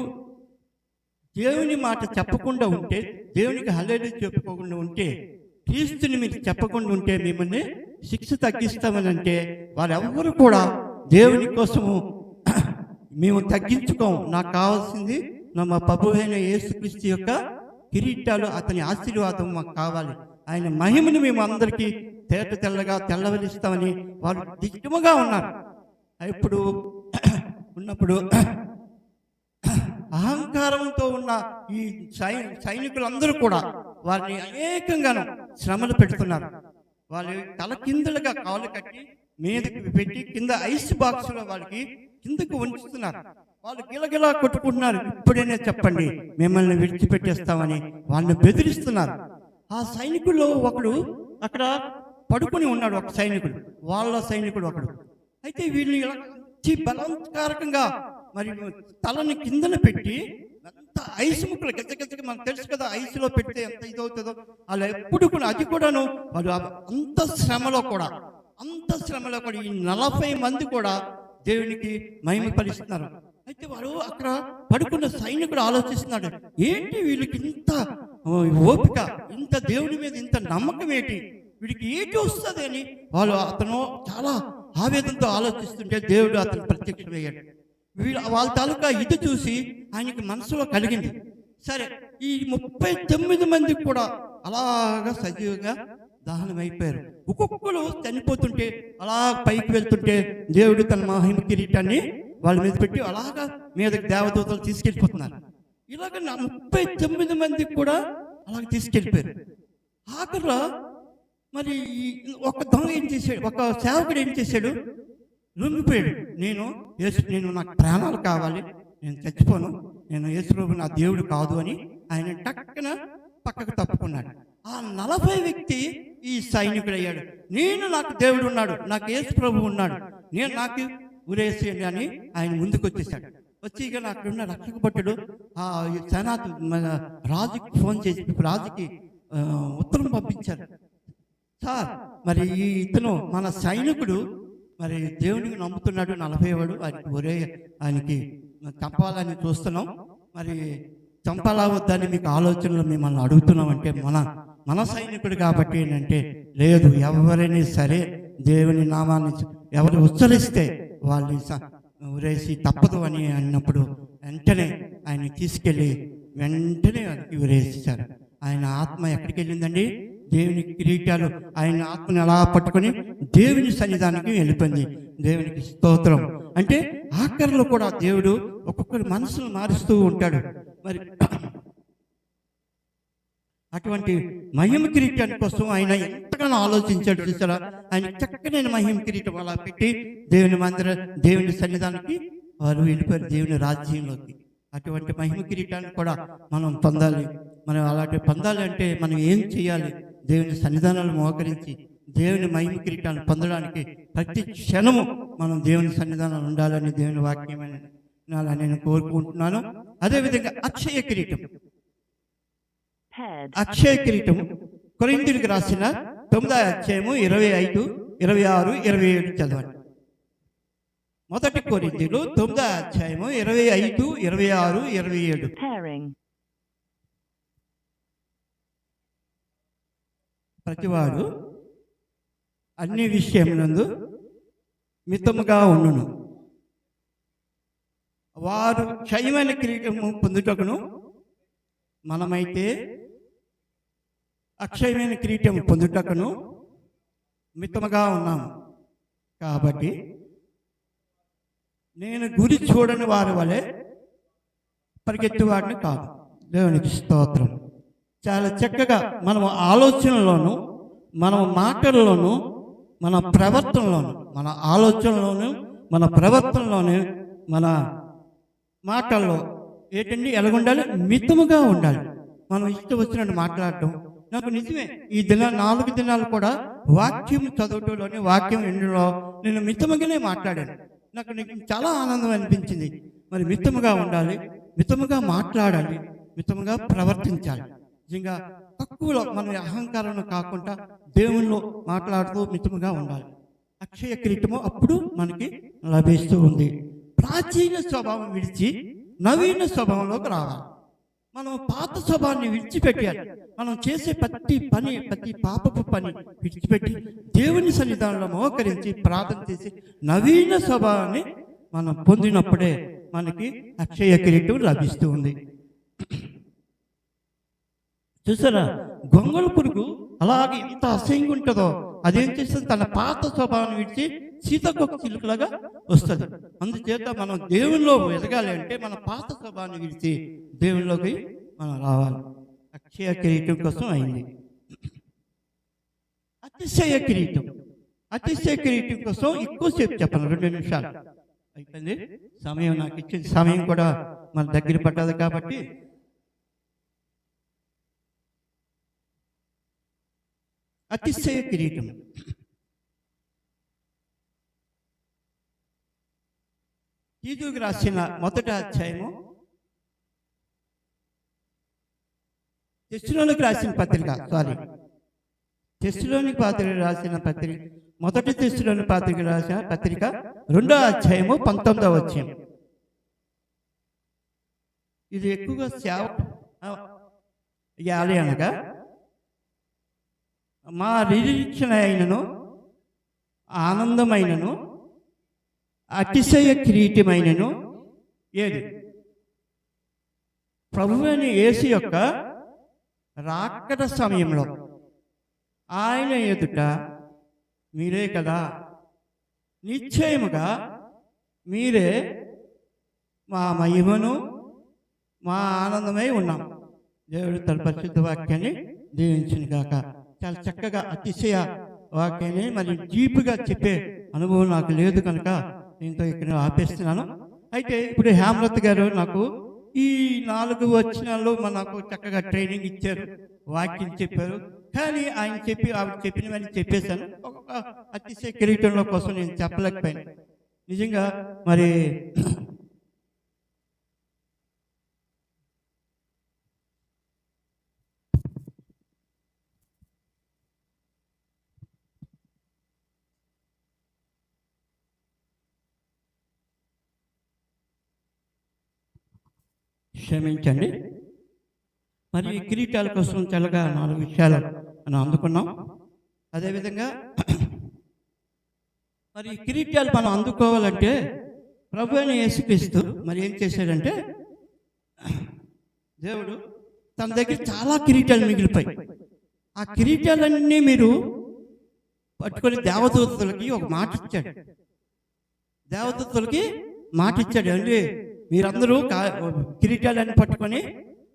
దేవుని మాట చెప్పకుండా ఉంటే, దేవునికి హల్లెలూయా చెప్పుకోకుండా ఉంటే, క్రీస్తుని మీరు చెప్పకుండా ఉంటే మిమ్మల్ని శిక్ష తగ్గిస్తామని అంటే వారెవ్వరూ కూడా దేవుని కోసము మేము తగ్గించుకోము. నాకు కావాల్సింది మా ప్రభు అయిన యేసుక్రీస్తు యొక్క కిరీటాలు, అతని ఆశీర్వాదం మాకు కావాలి. ఆయన మహిమని మేము అందరికీ తెల్లగా తెల్లవరిస్తామని వారు దిట్టముగా ఉన్నారు. ఇప్పుడు ఉన్నప్పుడు అహంకారంతో ఉన్న ఈ సైనికులందరూ కూడా వారిని అనేకంగాను శ్రమలు పెడుతున్నారు. వాళ్ళు తల కిందలుగా కాళ్ళు కట్టి మీదకి పెట్టి కింద ఐస్ బాక్సులో వాళ్ళకి కిందకు ఉంచుతున్నారు. వాళ్ళు గిలగిలా కొట్టుకుంటున్నారు. ఇప్పుడైనా చెప్పండి, మిమ్మల్ని విడిచిపెట్టేస్తామని వాళ్ళని బెదిరిస్తున్నారు. ఆ సైనికుల్లో ఒకడు అక్కడ పడుకుని ఉన్నాడు, ఒక సైనికుడు, వాళ్ళ సైనికుడు ఒకడు. అయితే వీళ్ళు ఇలా బలాత్కారకంగా మరి తలని కిందన పెట్టి అంత ఐసు ముక్కలు గెచ్చగెచ్చగా, మనకు తెలుసు కదా ఐసులో పెడితే ఎంత ఇదవుతుందో. అలా ఎప్పుడు కూడా అది కూడాను వాళ్ళు అంత శ్రమలో కూడా ఈ 40 మంది కూడా దేవునికి మహిమపరుస్తున్నారు. అయితే వారు అక్కడ పడుకున్న సైనికుడు ఆలోచిస్తున్నాడు, ఏంటి వీళ్ళకి ఇంత ఓపిక, ఇంత దేవుని మీద ఇంత నమ్మకం ఏంటి, వీడికి ఏంటి వస్తుంది అని అతను చాలా ఆవేదనతో ఆలోచిస్తుంటే దేవుడు అతను ప్రత్యక్షమయ్యాడు. వాళ్ళ తాలూకా ఇది చూసి ఆయనకి మనసులో కలిగింది. సరే, ఈ 39 మంది కూడా అలాగా సజీవంగా దహనం అయిపోయారు. ఒక్కొక్కరు చనిపోతుంటే అలా పైకి వెళ్తుంటే దేవుడు తన మహిమ కిరీటాన్ని వాళ్ళ మీద పెట్టి అలాగా మీదకి దేవదూతలు తీసుకెళ్ళిపోతున్నారు. ఇలాగ 39 మంది కూడా అలాగ తీసుకెళ్ళిపోయారు. ఆఖరిలో మరి ఒక దొంగ ఏం చేశాడు, ఒక సేవకుడు ఏం చేశాడు, లొంగిపోయాడు. నేను నాకు ప్రాణాలు కావాలి, నేను చచ్చిపోను, నేను యేసుప్రభు నా దేవుడు కాదు అని ఆయన టక్కన పక్కకు తప్పుకున్నాడు. ఆ 40 వ్యక్తి ఈ సైనికుడు అయ్యాడు. నాకు దేవుడు ఉన్నాడు, నాకు యేసుప్రభు ఉన్నాడు, నాకు ఉరేసేయండి అని ఆయన ముందుకు వచ్చేసాడు. వచ్చి ఇక అక్కడున్న రక్షక భటుడు ఆ సేనాథ్ మన రాజుకి ఫోన్ చేసి రాజుకి ఉత్తరం పంపించారు. సార్, మరి ఇతను మన సైనికుడు మరి దేవునికి నమ్ముతున్నాడు, 40 వాడు, ఆయనకి చంపాలని చూస్తున్నాం, మరి చంపాలా వద్దని మీకు ఆలోచనలు మిమ్మల్ని అడుగుతున్నామంటే మన సైనికుడు కాబట్టి ఏంటంటే, లేదు, ఎవరైనా సరే దేవుని నామాన్ని ఎవరు ఉచ్చరిస్తే వాళ్ళు ఉరేసి తప్పదు అని అన్నప్పుడు వెంటనే ఆయన తీసుకెళ్ళి వెంటనే వివరేశారు. ఆయన ఆత్మ ఎక్కడికి వెళ్ళిందండి? దేవుని కిరీటాలు ఆయన ఆత్మని అలా పట్టుకొని దేవుని సన్నిధానికి వెళ్ళిపోయింది. దేవునికి స్తోత్రం. అంటే ఆఖరిలో కూడా దేవుడు ఒక్కొక్కరి మనసును మారుస్తూ ఉంటాడు. మరి అటువంటి మహిమ కిరీటాని కోసం ఆయన ఎంతగానో ఆలోచించాడు చూసారా. ఆయన చక్కనైన మహిమ కిరీటం అలా పెట్టి దేవుని సన్నిధానికి వారు వెళ్ళిపోయారు, దేవుని రాజ్యంలోకి. అటువంటి మహిమ కిరీటాన్ని కూడా మనం పొందాలి. మనం అలాంటి పొందాలి అంటే మనం ఏం చేయాలి? దేవుని సన్నిధానాలు మోకరించి దేవుని మహిమ కిరీటాన్ని పొందడానికి ప్రతి క్షణము మనం దేవుని సన్నిధానాలు ఉండాలని దేవుని వాక్యమైన నేను కోరుకుంటున్నాను. అదేవిధంగా అక్షయ కిరీటం కొరింథీయులకు రాసిన 9వ అధ్యాయము 25, 26, 27 చదవండి. 1 కొరింథీయులు 9వ అధ్యాయము 25, 26, 27. ప్రతివాడు అన్ని విషయములందు మితముగా ఉండును, వారు క్షయమైన కిరీటము పొందుటకును, మనమైతే అక్షయమైన కిరీటం పొందుటకును మితముగా ఉన్నాము. కాబట్టి నేను గురి చూడని వారి వలె పరిగెత్తువాడిని కాదు. దేవునికి స్తోత్రం. చాలా చక్కగా మనం ఆలోచనలోను, మన మాటల్లోనూ, మన ప్రవర్తనలోను, మన ఆలోచనలోను, మన ప్రవర్తనలోను, మన మాటల్లో ఏంటండి ఎలాగుండాలి? మితముగా ఉండాలి. మనం ఇష్టం వచ్చినట్టు మాట్లాడటం నాకు నిజమే. ఈ 4 దినాలు కూడా వాక్యం చదవటంలోని వాక్యం ఎండులో నేను మితముగానే మాట్లాడాను. నాకు చాలా ఆనందం అనిపించింది. మరి మితముగా ఉండాలి, మితముగా మాట్లాడాలి, మితముగా ప్రవర్తించాలి. నిజంగా తక్కువలో మన అహంకారం కాకుండా దేవునిలో మాట్లాడుతూ మితముగా ఉండాలి. అక్షయ కిరీటము అప్పుడు మనకి లభిస్తూ ఉంది. ప్రాచీన స్వభావం విడిచి నవీన స్వభావంలోకి రావాలి. మనం పాత స్వభావాన్ని విడిచిపెట్టాలి. మనం చేసే ప్రతి పాపపు పని విడిచిపెట్టి దేవుని సన్నిధానంలో మోకరించి ప్రార్థన చేసి నవీన స్వభావాన్ని మనం పొందినప్పుడే మనకి అక్షయ కిరీటం లభిస్తూ ఉంది. చూసారా, గొంగళ పురుగు అలాగే ఎంత అసహ్యంగా ఉంటుందో అదేం చేస్తుంది? తన పాత స్వభావాన్ని విడిచి సీతకొక చిలుకలాగా వస్తుంది. అందుచేత మనం దేవునిలో ఎదగాలి అంటే మన పాత స్వభావాన్ని విడిచి దేవునిలోకి మనం రావాలి. అక్షయ కిరీటం కోసం అయింది. అతిశయ కిరీటం కోసం ఎక్కువసేపు చెప్పాలి. 2 నిమిషాలు అయిపోయింది. సమయం నాకు ఇచ్చిన సమయం కూడా మన దగ్గర పడ్డది కాబట్టి అతిశయ కిరీటం. తీతుకు రాసిన 1వ అధ్యాయము, తెస్సలోనికి రాసిన పత్రిక 1 తెస్సలోనికి రాసిన పత్రిక 2వ అధ్యాయము 19వ వచనం. ఇది ఎక్కువగా యాలి అనగా మా నిరీక్షణ అయినను ఆనందమైనను అతిశయ కిరీటమైనను ఏది? ప్రభువైన యేసు యొక్క రాకడ సమయంలో ఆయన ఎదుట మీరే కదా, నిశ్చయముగా మీరే మా మహిమను మా ఆనందమై ఉన్నాం. దేవుడు తన పరిశుద్ధ వాక్యాన్ని దీవించును గాక. చాలా చక్కగా అతిశయ వాక్యాన్ని మరి డీప్గా చెప్పే అనుభవం నాకు లేదు కనుక దీంతో ఇక్కడ ఆపేస్తున్నాను. అయితే ఇప్పుడు హేమలత గారు నాకు ఈ 4 వచనాల్లో మనకు చక్కగా ట్రైనింగ్ ఇచ్చారు, వాక్యం చెప్పారు. కానీ ఆవిడ చెప్పినవన్నీ చెప్పేశాను. ఒక్కొక్క అతిశయ కిరీటంలో కోసం నేను చెప్పలేకపోయాను. నిజంగా మరి క్షమించండి. మరి ఈ కిరీటాల కోసం చల్లగా 4 విషయాలు మనం అందుకున్నాం. అదేవిధంగా మరి ఈ కిరీటాలు మనం అందుకోవాలంటే ప్రభువైన యేసుక్రీస్తు మరి ఏం చేశాడంటే దేవుడు తన దగ్గర చాలా కిరీటాలు మిగిలిపోయి, ఆ కిరీటాలన్నీ మీరు పట్టుకొని దేవదూతలకి ఒక మాట ఇచ్చాడు. దేవదూతలకి మాట ఇచ్చాడు, అంటే మీరందరూ కిరీటాలన్నీ పట్టుకొని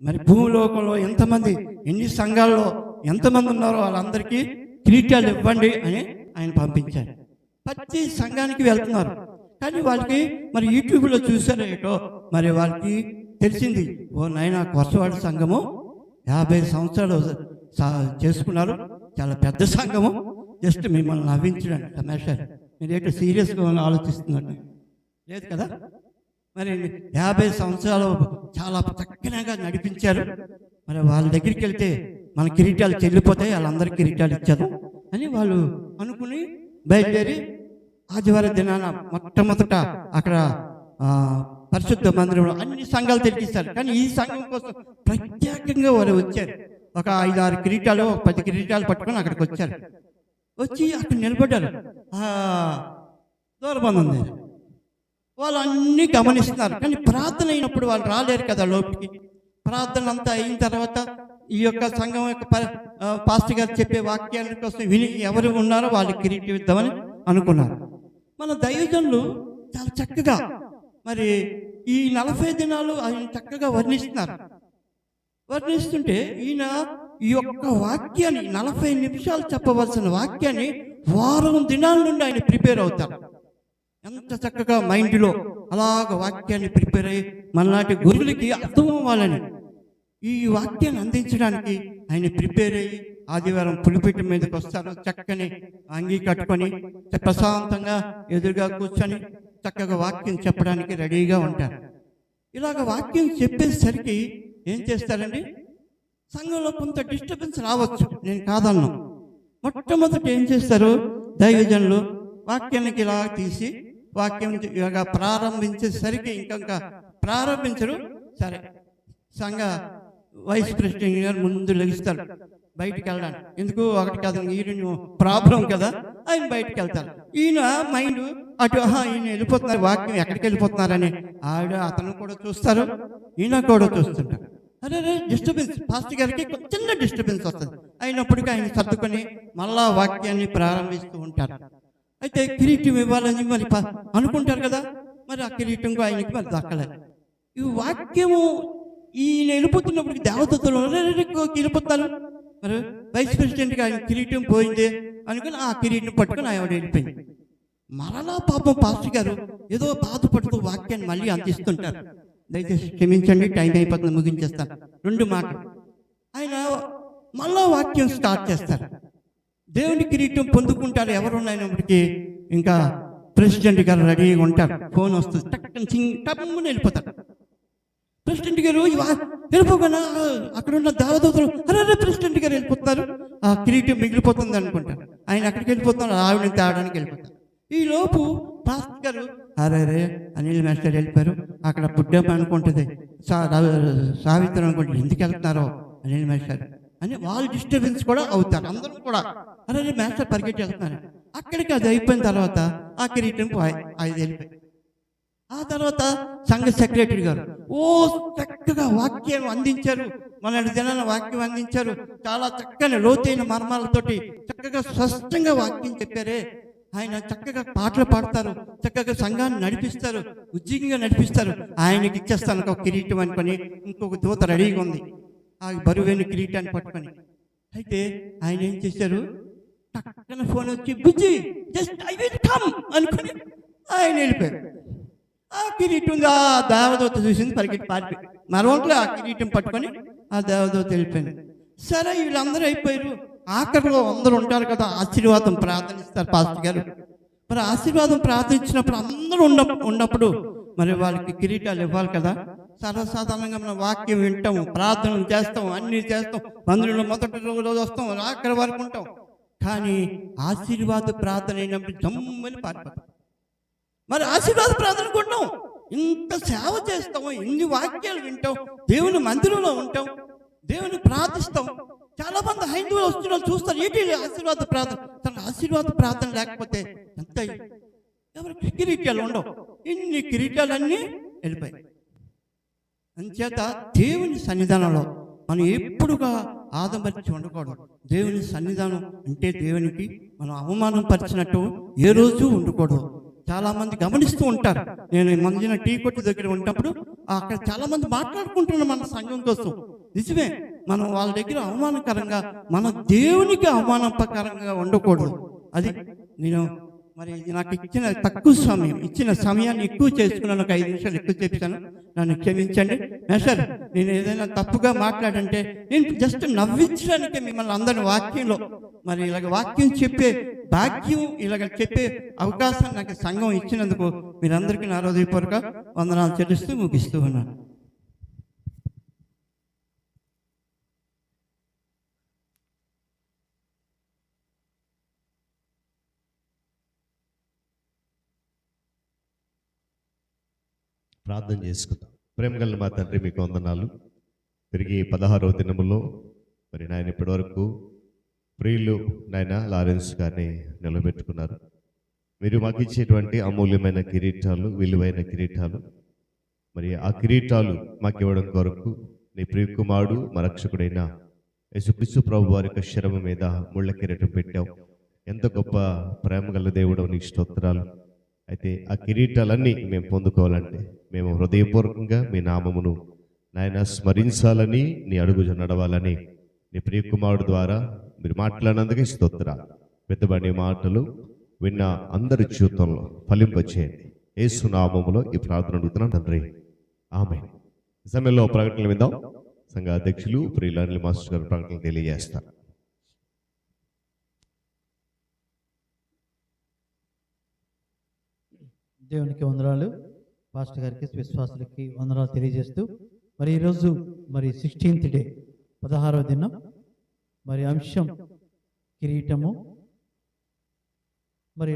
మరి భూలోకంలో ఎంతమంది, ఎన్ని సంఘాల్లో ఎంతమంది ఉన్నారో వాళ్ళందరికీ కిరీటాలు ఇవ్వండి అని ఆయన పంపించారు. ప్రతి సంఘానికి వెళ్తున్నారు. కానీ వాళ్ళకి మరి యూట్యూబ్లో చూసారో ఏటో మరి వాళ్ళకి తెలిసింది, ఓ నాయన కొత్తవాడి సంఘము 50 సంవత్సరాలు చేసుకున్నారు, చాలా పెద్ద సంఘము, జస్ట్ మిమ్మల్ని నవ్వించడానికి తమాషా, మీరేటో సీరియస్గా ఆలోచిస్తున్నట్టు లేదు కదా. మరి 50 సంవత్సరాలు చాలా చక్కగా నడిపించారు. మరి వాళ్ళ దగ్గరికి వెళ్తే మన కిరీటాలు చెల్లిపోతాయి, వాళ్ళందరికీ కిరీటాలు ఇచ్చారు అని వాళ్ళు అనుకుని బయలుదేరి ఆదివారం దినాన మొట్టమొదట అక్కడ పరిశుద్ధ మందిరంలో అన్ని సంఘాలు తెరిపిస్తారు. కానీ ఈ సంఘం కోసం ప్రత్యేకంగా వారు వచ్చారు. ఒక 5-6 కిరీటాలు, 10 కిరీటాలు పట్టుకొని అక్కడికి వచ్చారు. వచ్చి అక్కడ నిలబడ్డారు. దూరబంధం ఉంది, వాళ్ళు అన్నీ గమనిస్తున్నారు. కానీ ప్రార్థన అయినప్పుడు వాళ్ళు రాలేరు కదా లోపలికి. ప్రార్థన అంతా అయిన తర్వాత ఈ యొక్క సంఘం యొక్క పాస్టర్ గారు చెప్పే వాక్యాల కోసం విని ఎవరు ఉన్నారో వాళ్ళకి కిరీటం ఇద్దామని అనుకున్నారు. మన దైవజనులు చాలా చక్కగా మరి ఈ 40 దినాలు ఆయన చక్కగా వర్ణిస్తున్నారు. వర్ణిస్తుంటే ఈయన ఈ యొక్క వాక్యాన్ని 40 నిమిషాలు చెప్పవలసిన వాక్యాన్ని వారం దినాల నుండి ఆయన ప్రిపేర్ అవుతారు. ఎంత చక్కగా మైండ్లో అలాగ వాక్యాన్ని ప్రిపేర్ అయ్యి మనలాంటి గురువులకి అర్థం అవ్వాలని ఈ వాక్యాన్ని అందించడానికి ఆయన ప్రిపేర్ అయ్యి ఆదివారం పులిపీఠం మీదకి వస్తారు. చక్కని అంగీ కట్టుకొని ప్రశాంతంగా ఎదురుగా కూర్చొని చక్కగా వాక్యం చెప్పడానికి రెడీగా ఉంటారు. ఇలాగ వాక్యం చెప్పేసరికి ఏం చేస్తారండి, సంఘంలో కొంత డిస్టర్బెన్స్ రావచ్చు, నేను కాదన్నా. మొట్టమొదట ఏం చేస్తారు, దైవజనులు వాక్యానికి ఇలా తీసి వాక్యం ఇలాగా ప్రారంభించేసరికి ఇంకా ప్రారంభించరు. సరే, సంఘ వైస్ ప్రెసిడెంట్ గారు ముందు లెగిస్తారు బయటికి వెళ్ళడానికి. ఎందుకు ఒకటి కాదు, ఈయన ప్రాబ్లం కదా, ఆయన బయటికి వెళ్తారు. ఈయన మైండ్ అటు ఈయన వెళ్ళిపోతున్నారు, వాక్యం ఎక్కడికి వెళ్ళిపోతున్నారని అతను కూడా చూస్తారు, ఈయన కూడా చూస్తుంటారు. అరే డిస్టర్బెన్స్, పాస్టర్ గారికి చిన్న డిస్టర్బెన్స్ వస్తుంది. అయినప్పటికీ ఆయన సర్దుకొని మళ్ళా వాక్యాన్ని ప్రారంభిస్తూ ఉంటారు. అయితే కిరీటం ఇవ్వాలని మరి అనుకుంటారు కదా, మరి ఆ కిరీటం ఆయనకి మరి దక్కలేదు. ఈ వాక్యము ఈయన వెళ్ళిపోతున్నప్పటికి దేవదూతలు వెళ్ళిపోతారు. మరి వైస్ ప్రెసిడెంట్గా ఆయన కిరీటం పోయింది అనుకుని ఆ కిరీటం పట్టుకుని ఆయన వెళ్ళిపోయింది. మరలా పాపం పాస్టర్ గారు ఏదో బాధపడుతూ వాక్యాన్ని మళ్ళీ అందిస్తుంటారు. దయచేసి క్షమించండి, టైం అయిపోతుంది, ముగించేస్తాను. 2 మాటలు. ఆయన మళ్ళా వాక్యం స్టార్ట్ చేస్తారు. దేవుని కిరీటం పొందుకుంటారు ఎవరున్నప్పటికీ. ఇంకా ప్రెసిడెంట్ గారు రెడీగా ఉంటారు. ఫోన్ వస్తుంది, టక్కుని వెళ్ళిపోతారు. ప్రెసిడెంట్ గారు వెళ్ళిపోగానే అక్కడ ఉన్న దేవదూతలు అరే ప్రెసిడెంట్ గారు వెళ్ళిపోతున్నారు, ఆ కిరీటం మిగిలిపోతుంది అనుకుంటారు. ఆయన అక్కడికి వెళ్ళిపోతున్నారు, ఆవిడని తేవడానికి వెళ్ళిపోతారు. ఈ లోపు పాస్టర్ గారు అరే అనిల్ మాస్టర్ వెళ్ళిపోయారు, అక్కడ బుడ్డమ్మ అనుకుంటుంది, సావిత్రం అనుకుంటుంది, ఎందుకు వెళ్తున్నారో అనిల్ మాస్టర్ అని వాళ్ళు డిస్టర్బెన్స్ కూడా అవుతారు. అందరూ కూడా అరే మాస్టర్ పరిగెట్టి వెళ్తున్నారు. అక్కడికి అది అయిపోయిన తర్వాత ఆ కిరీటం 5 వెళ్ళిపోయి. ఆ తర్వాత సంఘ సెక్రటరీ గారు చక్కగా వాక్యం అందించారు. మన జనాల వాక్యం అందించారు. చాలా చక్కని లోతైన మర్మాలతోటి చక్కగా స్పష్టంగా వాక్యం చెప్పారే. ఆయన చక్కగా పాటలు పాడతారు, చక్కగా సంఘాన్ని నడిపిస్తారు, ఉద్యోగంగా నడిపిస్తారు. ఆయనకి ఇచ్చేస్తాను ఒక కిరీటం అనుకొని ఇంకొక దూత రెడీగా ఉంది ఆ బరువైన కిరీటాన్ని పట్టుకొని. అయితే ఆయన ఏం చేశారు, టక్కన ఫోన్ వచ్చి బుజ్జి జస్ట్ ఐ విల్ కమ్ అనుకుని ఆయన వెళ్ళిపోయారు. ఆ కిరీటం ఆ దేవదూత చూసింది, పరిగెట్టి పారిపోయి మరొకటి ఆ కిరీటం పట్టుకొని ఆ దేవదూత వెళ్ళిపోయింది. సరే, వీళ్ళందరూ అయిపోయారు. ఆఖరిలో అందరూ ఉంటారు కదా, ఆశీర్వాదం ప్రార్థనిస్తారు పాస్టర్ గారు. మరి ఆశీర్వాదం ప్రార్థించినప్పుడు అందరూ ఉన్నప్పుడు మరి వాళ్ళకి కిరీటాలు ఇవ్వాలి కదా. సర్వసాధారణంగా మనం వాక్యం వింటాం, ప్రార్థనలు చేస్తాం, అన్నీ చేస్తాం, మందిరంలో మొదటి రోజు వస్తాం, ఆఖరి వరకు ఉంటాం. కానీ ఆశీర్వాద ప్రార్థన అయినప్పుడు జమ్మని పారిపోతాం. మరి ఆశీర్వాద ప్రార్థన కొట్టాం, ఇంత సేవ చేస్తాము, ఎన్ని వాక్యాలు వింటాం, దేవుని మందిరంలో ఉంటాం, దేవుని ప్రార్థిస్తాం. చాలా మంది హైందవులు వస్తున్నారు, చూస్తారు, ఏంటి ఆశీర్వాద ప్రార్థన. తన ఆశీర్వాద ప్రార్థన లేకపోతే ఎంత ఎవరికి కిరీటాలు ఉండవు. ఇన్ని కిరీటాలన్నీ వెళ్ళిపోయాయి. అంచేత దేవుని సన్నిధానంలో మనం ఎప్పుడుగా ఆదమర్చి ఉండకూడదు. దేవుని సన్నిధానం అంటే దేవునికి మనం అవమానం పరిచినట్టు ఏ రోజు ఉండకూడదు. చాలామంది గమనిస్తూ ఉంటారు. నేను ఈ మధ్యన టీ కొట్టు దగ్గర ఉన్నప్పుడు అక్కడ చాలామంది మాట్లాడుకుంటున్నారు మన సంఘం కోసం. నిజమే, మనం వాళ్ళ దగ్గర అవమానకరంగా, మన దేవునికి అవమానకరంగా ఉండకూడదు. అది నేను మరి నాకు తక్కువ సమయం ఇచ్చిన సమయాన్ని ఎక్కువ చేసుకున్నాను. ఒక 5 నిమిషాలు ఎక్కువ చెప్పాను, నన్ను క్షమించండి. సార్, నేను ఏదైనా తప్పుగా మాట్లాడంటే నేను జస్ట్ నవ్వించడానికి మిమ్మల్ని అందరి వాక్యంలో మరి ఇలాగ వాక్యం చెప్పే భాగ్యం, ఇలాగ చెప్పే అవకాశం నాకు సంఘం ఇచ్చినందుకు మీరందరికీ నా హృదయపూర్వక వందనాలు చెల్లిస్తూ ముగిస్తూ ఉన్నాను. ప్రార్థన చేసుకుందాం. ప్రేమ కలిగిన మా తండ్రి, మీకు వందనాలు. తిరిగి 16వ దినములో మరి నాయన ఇప్పటివరకు ప్రియులు నాయన లారెన్స్ గారిని నిలబెట్టుకున్నారు. మీరు మాకు ఇచ్చేటువంటి అమూల్యమైన కిరీటాలు, విలువైన కిరీటాలు, మరి ఆ కిరీటాలు మాకు ఇవ్వడం కొరకు నీ ప్రియ కుమారుడు మా రక్షకుడైన యేసుక్రీస్తు ప్రభు వారి యొక్క శిరము మీద ముళ్ళ కిరీటం పెట్టావు. ఎంత గొప్ప ప్రేమ గల దేవుడు, నీకు స్తోత్రాలు. అయితే ఆ కిరీటాలన్నీ మేము పొందుకోవాలంటే మేము హృదయపూర్వకంగా మీ నామమును నాయన స్మరించాలని, నీ అడుగుజ నడవాలని నీ ప్రియ కుమారుడు ద్వారా మీరు మాట్లాడినందుకే స్తోత్రాలు. పెద్దబడి మాటలు విన్న అందరి జీవితంలో ఫలింపచేయండి. యేసు నామములో ఈ ప్రార్థన అడుగుతున్నాను తండ్రి, ఆమేన్. ఈ సమయంలో ప్రకటనలు విందాం. సంఘ అధ్యక్షులు ప్రియులు అనిల్ మాస్టర్ గారు ప్రకటనలు తెలియజేస్తారు. దేవునికి వందనాలు. పాస్టర్ గారికి, విశ్వాసులకి వందనాలు తెలియజేస్తూ మరి ఈరోజు మరి 16th డే, 16వ దినం, మరి అంశం కిరీటము. మరి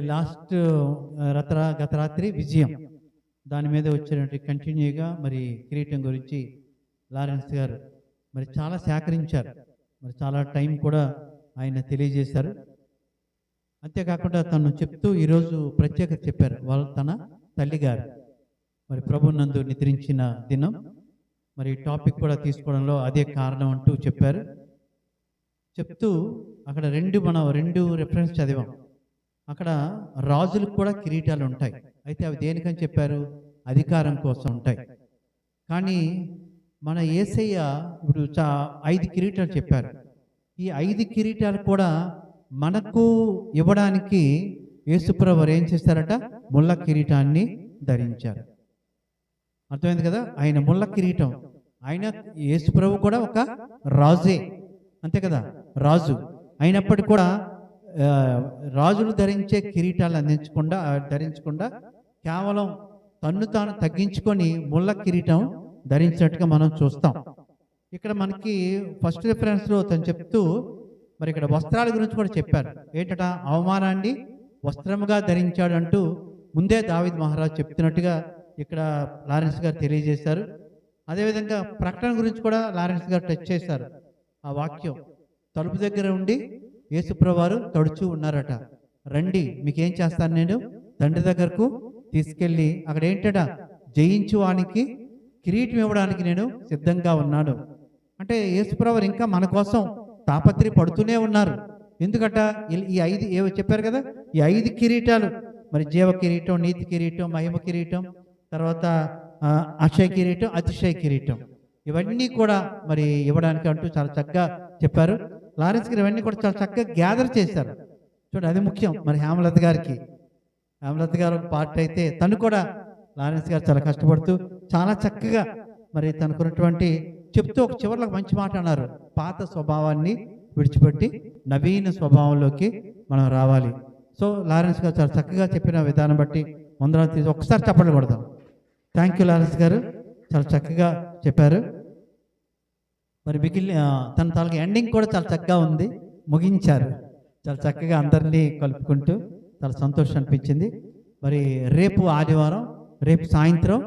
గత రాత్రి విజయం, దాని మీద వచ్చినటువంటి కంటిన్యూగా మరి కిరీటం గురించి లారెన్స్ గారు మరి చాలా సేకరించారు. మరి చాలా టైం కూడా ఆయన తెలియజేశారు. అంతేకాకుండా తను చెప్తూ ఈరోజు ప్రత్యేకత చెప్పారు. తన తల్లిగారు మరి ప్రభునందు నిద్రించిన దినం. మరి టాపిక్ కూడా తీసుకోవడంలో అదే కారణం అంటూ చెప్పారు. చెప్తూ అక్కడ రెండు రెఫరెన్స్ చదివాం. అక్కడ రాజులకు కూడా కిరీటాలు ఉంటాయి. అయితే అవి దేనికని చెప్పారు? అధికారం కోసం ఉంటాయి. కానీ మన యేసయ్య ఇప్పుడు 5 కిరీటాలు చెప్పారు. ఈ 5 కిరీటాలు కూడా మనకు ఇవ్వడానికి యేసుప్రభు ఏం చేస్తారట? ముళ్ళ కిరీటాన్ని ధరించారు. అర్థమైంది కదా? ఆయన ముళ్ళ కిరీటం. ఆయన యేసుప్రభు కూడా ఒక రాజే, అంతే కదా? రాజు అయినప్పటికీ కూడా రాజులు ధరించే కిరీటాలు ధరించకుండా కేవలం తన్ను తాను తగ్గించుకొని ముళ్ళ కిరీటం ధరించినట్టుగా మనం చూస్తాం. ఇక్కడ మనకి ఫస్ట్ రిఫరెన్స్లో తను చెప్తూ మరి ఇక్కడ వస్త్రాల గురించి కూడా చెప్పారు. ఏంటట? అవమానాన్ని వస్త్రముగా ధరించాడు అంటూ ముందే దావీద్ మహారాజు చెప్తున్నట్టుగా ఇక్కడ లారెన్స్ గారు తెలియజేశారు. అదేవిధంగా ప్రకటన గురించి కూడా లారెన్స్ గారు టచ్ చేశారు. ఆ వాక్యం తలుపు దగ్గర ఉండి యేసుప్రభువారు తడుచూ ఉన్నారట. రండి, మీకేం చేస్తాను, నేను తండ్రి దగ్గరకు తీసుకెళ్ళి అక్కడ ఏంటట? జయించు వానికి కిరీటం ఇవ్వడానికి నేను సిద్ధంగా ఉన్నాను. అంటే యేసుప్రభువారు ఇంకా మన కోసం తాపత్రి పడుతూనే ఉన్నారు. ఎందుకట? ఈ 5 ఏవో చెప్పారు కదా, ఈ 5 కిరీటాలు మరి జీవ కిరీటం, నీతి కిరీటం, మహిమ కిరీటం, తర్వాత అక్షయ కిరీటం, అతిశయ కిరీటం, ఇవన్నీ కూడా మరి ఇవ్వడానికి అంటూ చాలా చక్కగా చెప్పారు. లారెన్స్ గారు ఇవన్నీ కూడా చాలా చక్కగా గ్యాదర్ చేశారు. చూడండి, అది ముఖ్యం. మరి హేమలత గారు పార్ట్ అయితే తను కూడా లారెన్స్ గారు చాలా కష్టపడుతూ చాలా చక్కగా మరి తనకున్నటువంటి చెప్తూ ఒక చివరిలో మంచి మాట అన్నారు. పాత స్వభావాన్ని విడిచిపెట్టి నవీన స్వభావంలోకి మనం రావాలి. సో లారెన్స్ గారు చాలా చక్కగా చెప్పిన విధానం బట్టి వందనాలు తీసి ఒకసారి చప్పట్లు కొడదాం. థ్యాంక్ యూ లారెన్స్ గారు, చాలా చక్కగా చెప్పారు. మరి తన తాలూకు ఎండింగ్ కూడా చాలా చక్కగా ఉంది, ముగించారు చాలా చక్కగా, అందరినీ కలుపుకుంటూ చాలా సంతోషం అనిపించింది. మరి రేపు ఆదివారం, రేపు సాయంత్రం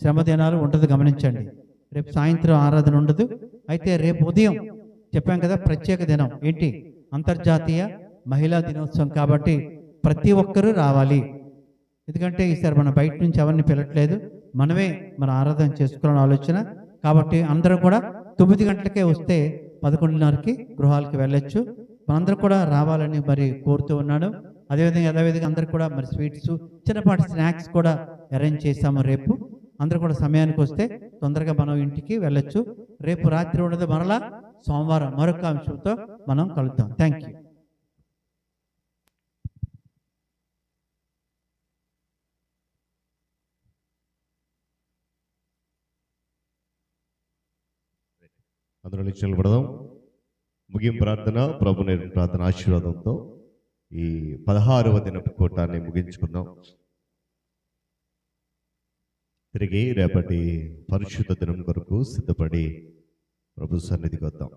శ్రమ దినాలు ఉండదు, గమనించండి. రేపు సాయంత్రం ఆరాధన ఉండదు. అయితే రేపు ఉదయం చెప్పాం కదా, ప్రత్యేక దినం. ఏంటి? అంతర్జాతీయ మహిళా దినోత్సవం. కాబట్టి ప్రతి ఒక్కరూ రావాలి. ఎందుకంటే ఈసారి మనం బయట నుంచి ఎవరిని పిలట్లేదు, మనమే మన ఆరాధన చేసుకోవాలని ఆలోచన. కాబట్టి అందరూ కూడా 9 గంటలకే వస్తే 11:30కి గృహాలకి వెళ్ళొచ్చు. మనందరూ కూడా రావాలని మరి కోరుతూ ఉన్నాను. అదేవిధంగా అందరూ కూడా మరి స్వీట్స్, చిన్నపాటి స్నాక్స్ కూడా అరేంజ్ చేస్తాము రేపు. అందరూ కూడా సమయానికి వస్తే తొందరగా మనం ఇంటికి వెళ్ళొచ్చు. రేపు రాత్రి ఉండదు, మరలా సోమవారం మరొక అంశంతో మనం కలుద్దాం. Thank you. అందరూ నిలిచి నిలబడదాం. ముగింపు ప్రార్థన, ప్రభు నేర్పిన ప్రార్థన ఆశీర్వాదంతో ఈ 16వ దినపు కూటాన్ని ముగించుకుందాం. తిరిగి రేపటి పరిశుద్ధ దినం కొరకు సిద్ధపడి ప్రభు సన్నిధికి వద్దాం.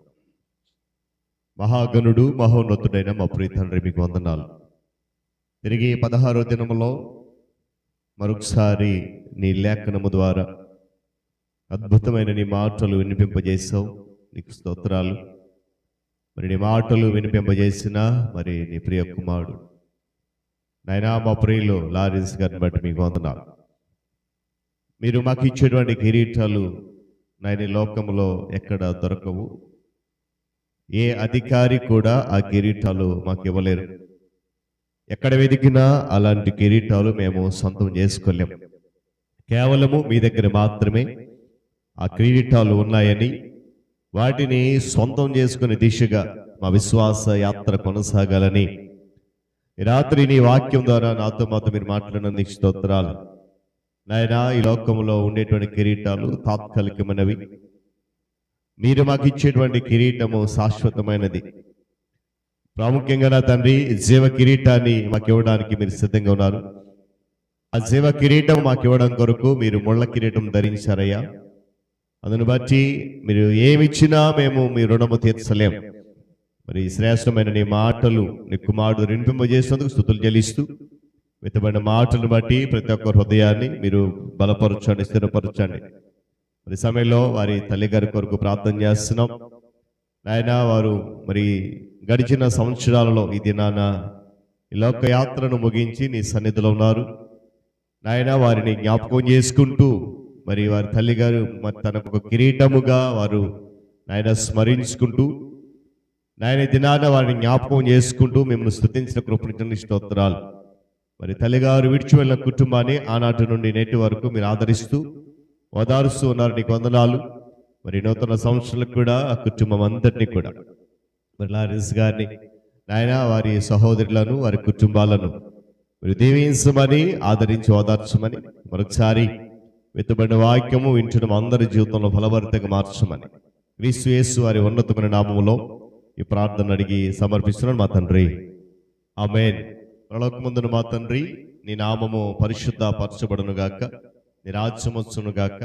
మహాగణుడు, మహోన్నతుడైన మా ప్రియ తండ్రి, మీకు వందనాలు. తిరిగి 16వ దినములో మరొకసారి నీ లేఖనము ద్వారా అద్భుతమైన నీ మాటలు వినిపింపజేసావు. నీకు స్తోత్రాలు. మరి నీ మాటలు వినిపింపజేసిన మరి నీ ప్రియ కుమారుడు నాయనా మా ప్రియులు లారెన్స్ గారిని బట్టి మీకు వందనాలు. మీరు మాకు ఇచ్చేటువంటి కిరీటాలు నాయన లోకంలో ఎక్కడ దొరకవు. ఏ అధికారి కూడా ఆ కిరీటాలు మాకు ఇవ్వలేరు. ఎక్కడ వెతికినా అలాంటి కిరీటాలు మేము సొంతం చేసుకోలేము. కేవలము మీ దగ్గర మాత్రమే ఆ కిరీటాలు ఉన్నాయని, వాటిని సొంతం చేసుకునే దిశగా మా విశ్వాస యాత్ర కొనసాగాలని ఈ రాత్రి నీ వాక్యం ద్వారా నాతో మాతో మీరు మాట్లాడినందుకు స్తోత్రాలు. నాయనా, ఈ లోకంలో ఉండేటువంటి కిరీటాలు తాత్కాలికమైనవి. మీరు మాకు ఇచ్చేటువంటి కిరీటము శాశ్వతమైనది. ప్రాముఖ్యంగా నా తండ్రి, జీవ కిరీటాన్ని మాకు ఇవ్వడానికి మీరు సిద్ధంగా ఉన్నారు. ఆ జీవ కిరీటం మాకు ఇవ్వడం కొరకు మీరు ముళ్ళ కిరీటం ధరించారయ్యా. అందును బట్టి మీరు ఏమిచ్చినా మేము మీ రుణము తీర్చలేం. మరి శ్రేష్టమైన నీ మాటలు నీ కుమారుడు వినిపింపజేసినందుకు స్తుతులు చెల్లిస్తూ, విత్తబడిన మాటలను బట్టి ప్రతి ఒక్క హృదయాన్ని మీరు బలపరచండి, స్థిరపరచండి. మరి సమయంలో వారి తల్లి గారి కొరకు ప్రార్థన చేస్తున్నాం. నాయన, వారు మరి గడిచిన సంవత్సరాలలో ఈ దినాన ఈ లోక యాత్రను ముగించి నీ సన్నిధిలో ఉన్నారు. నాయన, వారిని జ్ఞాపకం చేసుకుంటూ మరి వారి తల్లి గారు మరి తనకు ఒక కిరీటముగా వారు నాయన స్మరించుకుంటూ, నాయన దినాన వారిని జ్ఞాపకం చేసుకుంటూ మిమ్మల్ని స్తుతించిన కృపణించిన స్తోత్రాలు. మరి తల్లిగారు విడిచి వెళ్ళిన కుటుంబాన్ని ఆనాటి నుండి నేటి వరకు మీరు ఆదరిస్తూ ఓదారుస్తూ ఉన్నారు. నీకు వందనాలు. మరి నూతన సంవత్సరాలకు కూడా ఆ కుటుంబం అంతటినీ కూడా మరి లారెన్స్ గారిని నాయన, వారి సహోదరులను వారి కుటుంబాలను మీరు దీవించమని, ఆదరించి ఓదార్చమని, మరొకసారి వెతుబడిన వాక్యము వింటున్న అందరి జీవితంలో ఫలభరితంగా మార్చమని క్రీస్తు యేసు వారి ఉన్నతమైన నామములో ఈ ప్రార్థన అడిగి సమర్పిస్తున్నాను మా తండ్రి. ఆమేన్. పరలోకమందున మా తండ్రి, నీ నామము పరిశుద్ధ పరచబడును గాక, నీ రాజ్యం వచ్చును గాక,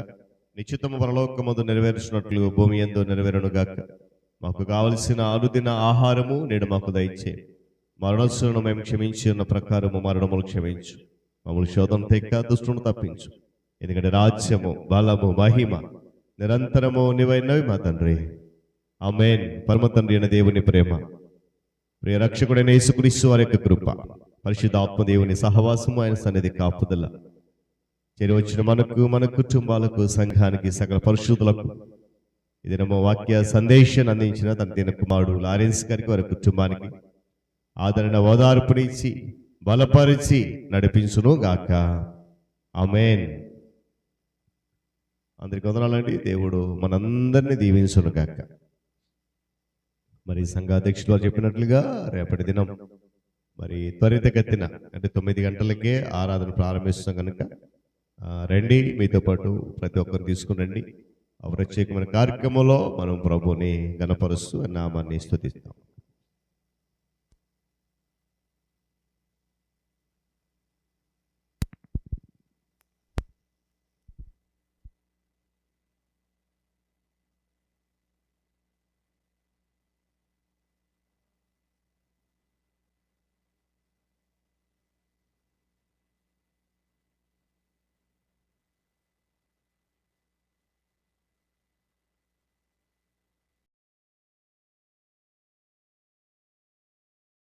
నీ చిత్తము పరలోకమందు నెరవేర్చినట్లు భూమి యందు నెరవేరును గాక. మాకు కావలసిన అనుదిన ఆహారము నేడు మాకు దయచే. మరణోత్సవం మేము క్షమించి ఉన్న ప్రకారము మరణములు క్షమించు. మమ్మల్ని శోధన తెక్క దుష్టును తప్పించు. ఎందుకంటే రాజ్యము, బలము, మహిమ నిరంతరము నీవైనవి మా తండ్రి. ఆమేన్. పరమ తండ్రి అయిన దేవుని ప్రేమ, ప్రియ రక్షకుడైన యేసుక్రీస్తు వారి యొక్క కృప, పరిశుద్ధాత్మ దేవుని సహవాసము, ఆయన సన్నిధి కాపుదల చేరి వచ్చిన మనకు, మన కుటుంబాలకు, సంఘానికి, సకల పరిశుద్ధులకు ఈ దినము వాక్య సందేశాన్ని అందించిన తన దీన కుమారుడు లారెన్స్ గారికి, వారి కుటుంబానికి ఆదరణ, ఓదార్పునిచ్చి బలపరిచి నడిపించును గాక. ఆమేన్. అందరికి వందనాలండి. దేవుడు మనందరినీ దీవించును గాక. మరి సంఘాధ్యక్షులు వారు చెప్పినట్లుగా రేపటి దినం మరి త్వరితగతిన అంటే 9 గంటలకే ఆరాధన ప్రారంభిస్తాం కనుక రండి, మీతో పాటు ప్రతి ఒక్కరు తీసుకుని రండి. ఆ ప్రత్యేకమైన కార్యక్రమంలో మనం ప్రభుని గణపరుస్తూ నామాన్ని స్తుతిస్తాం.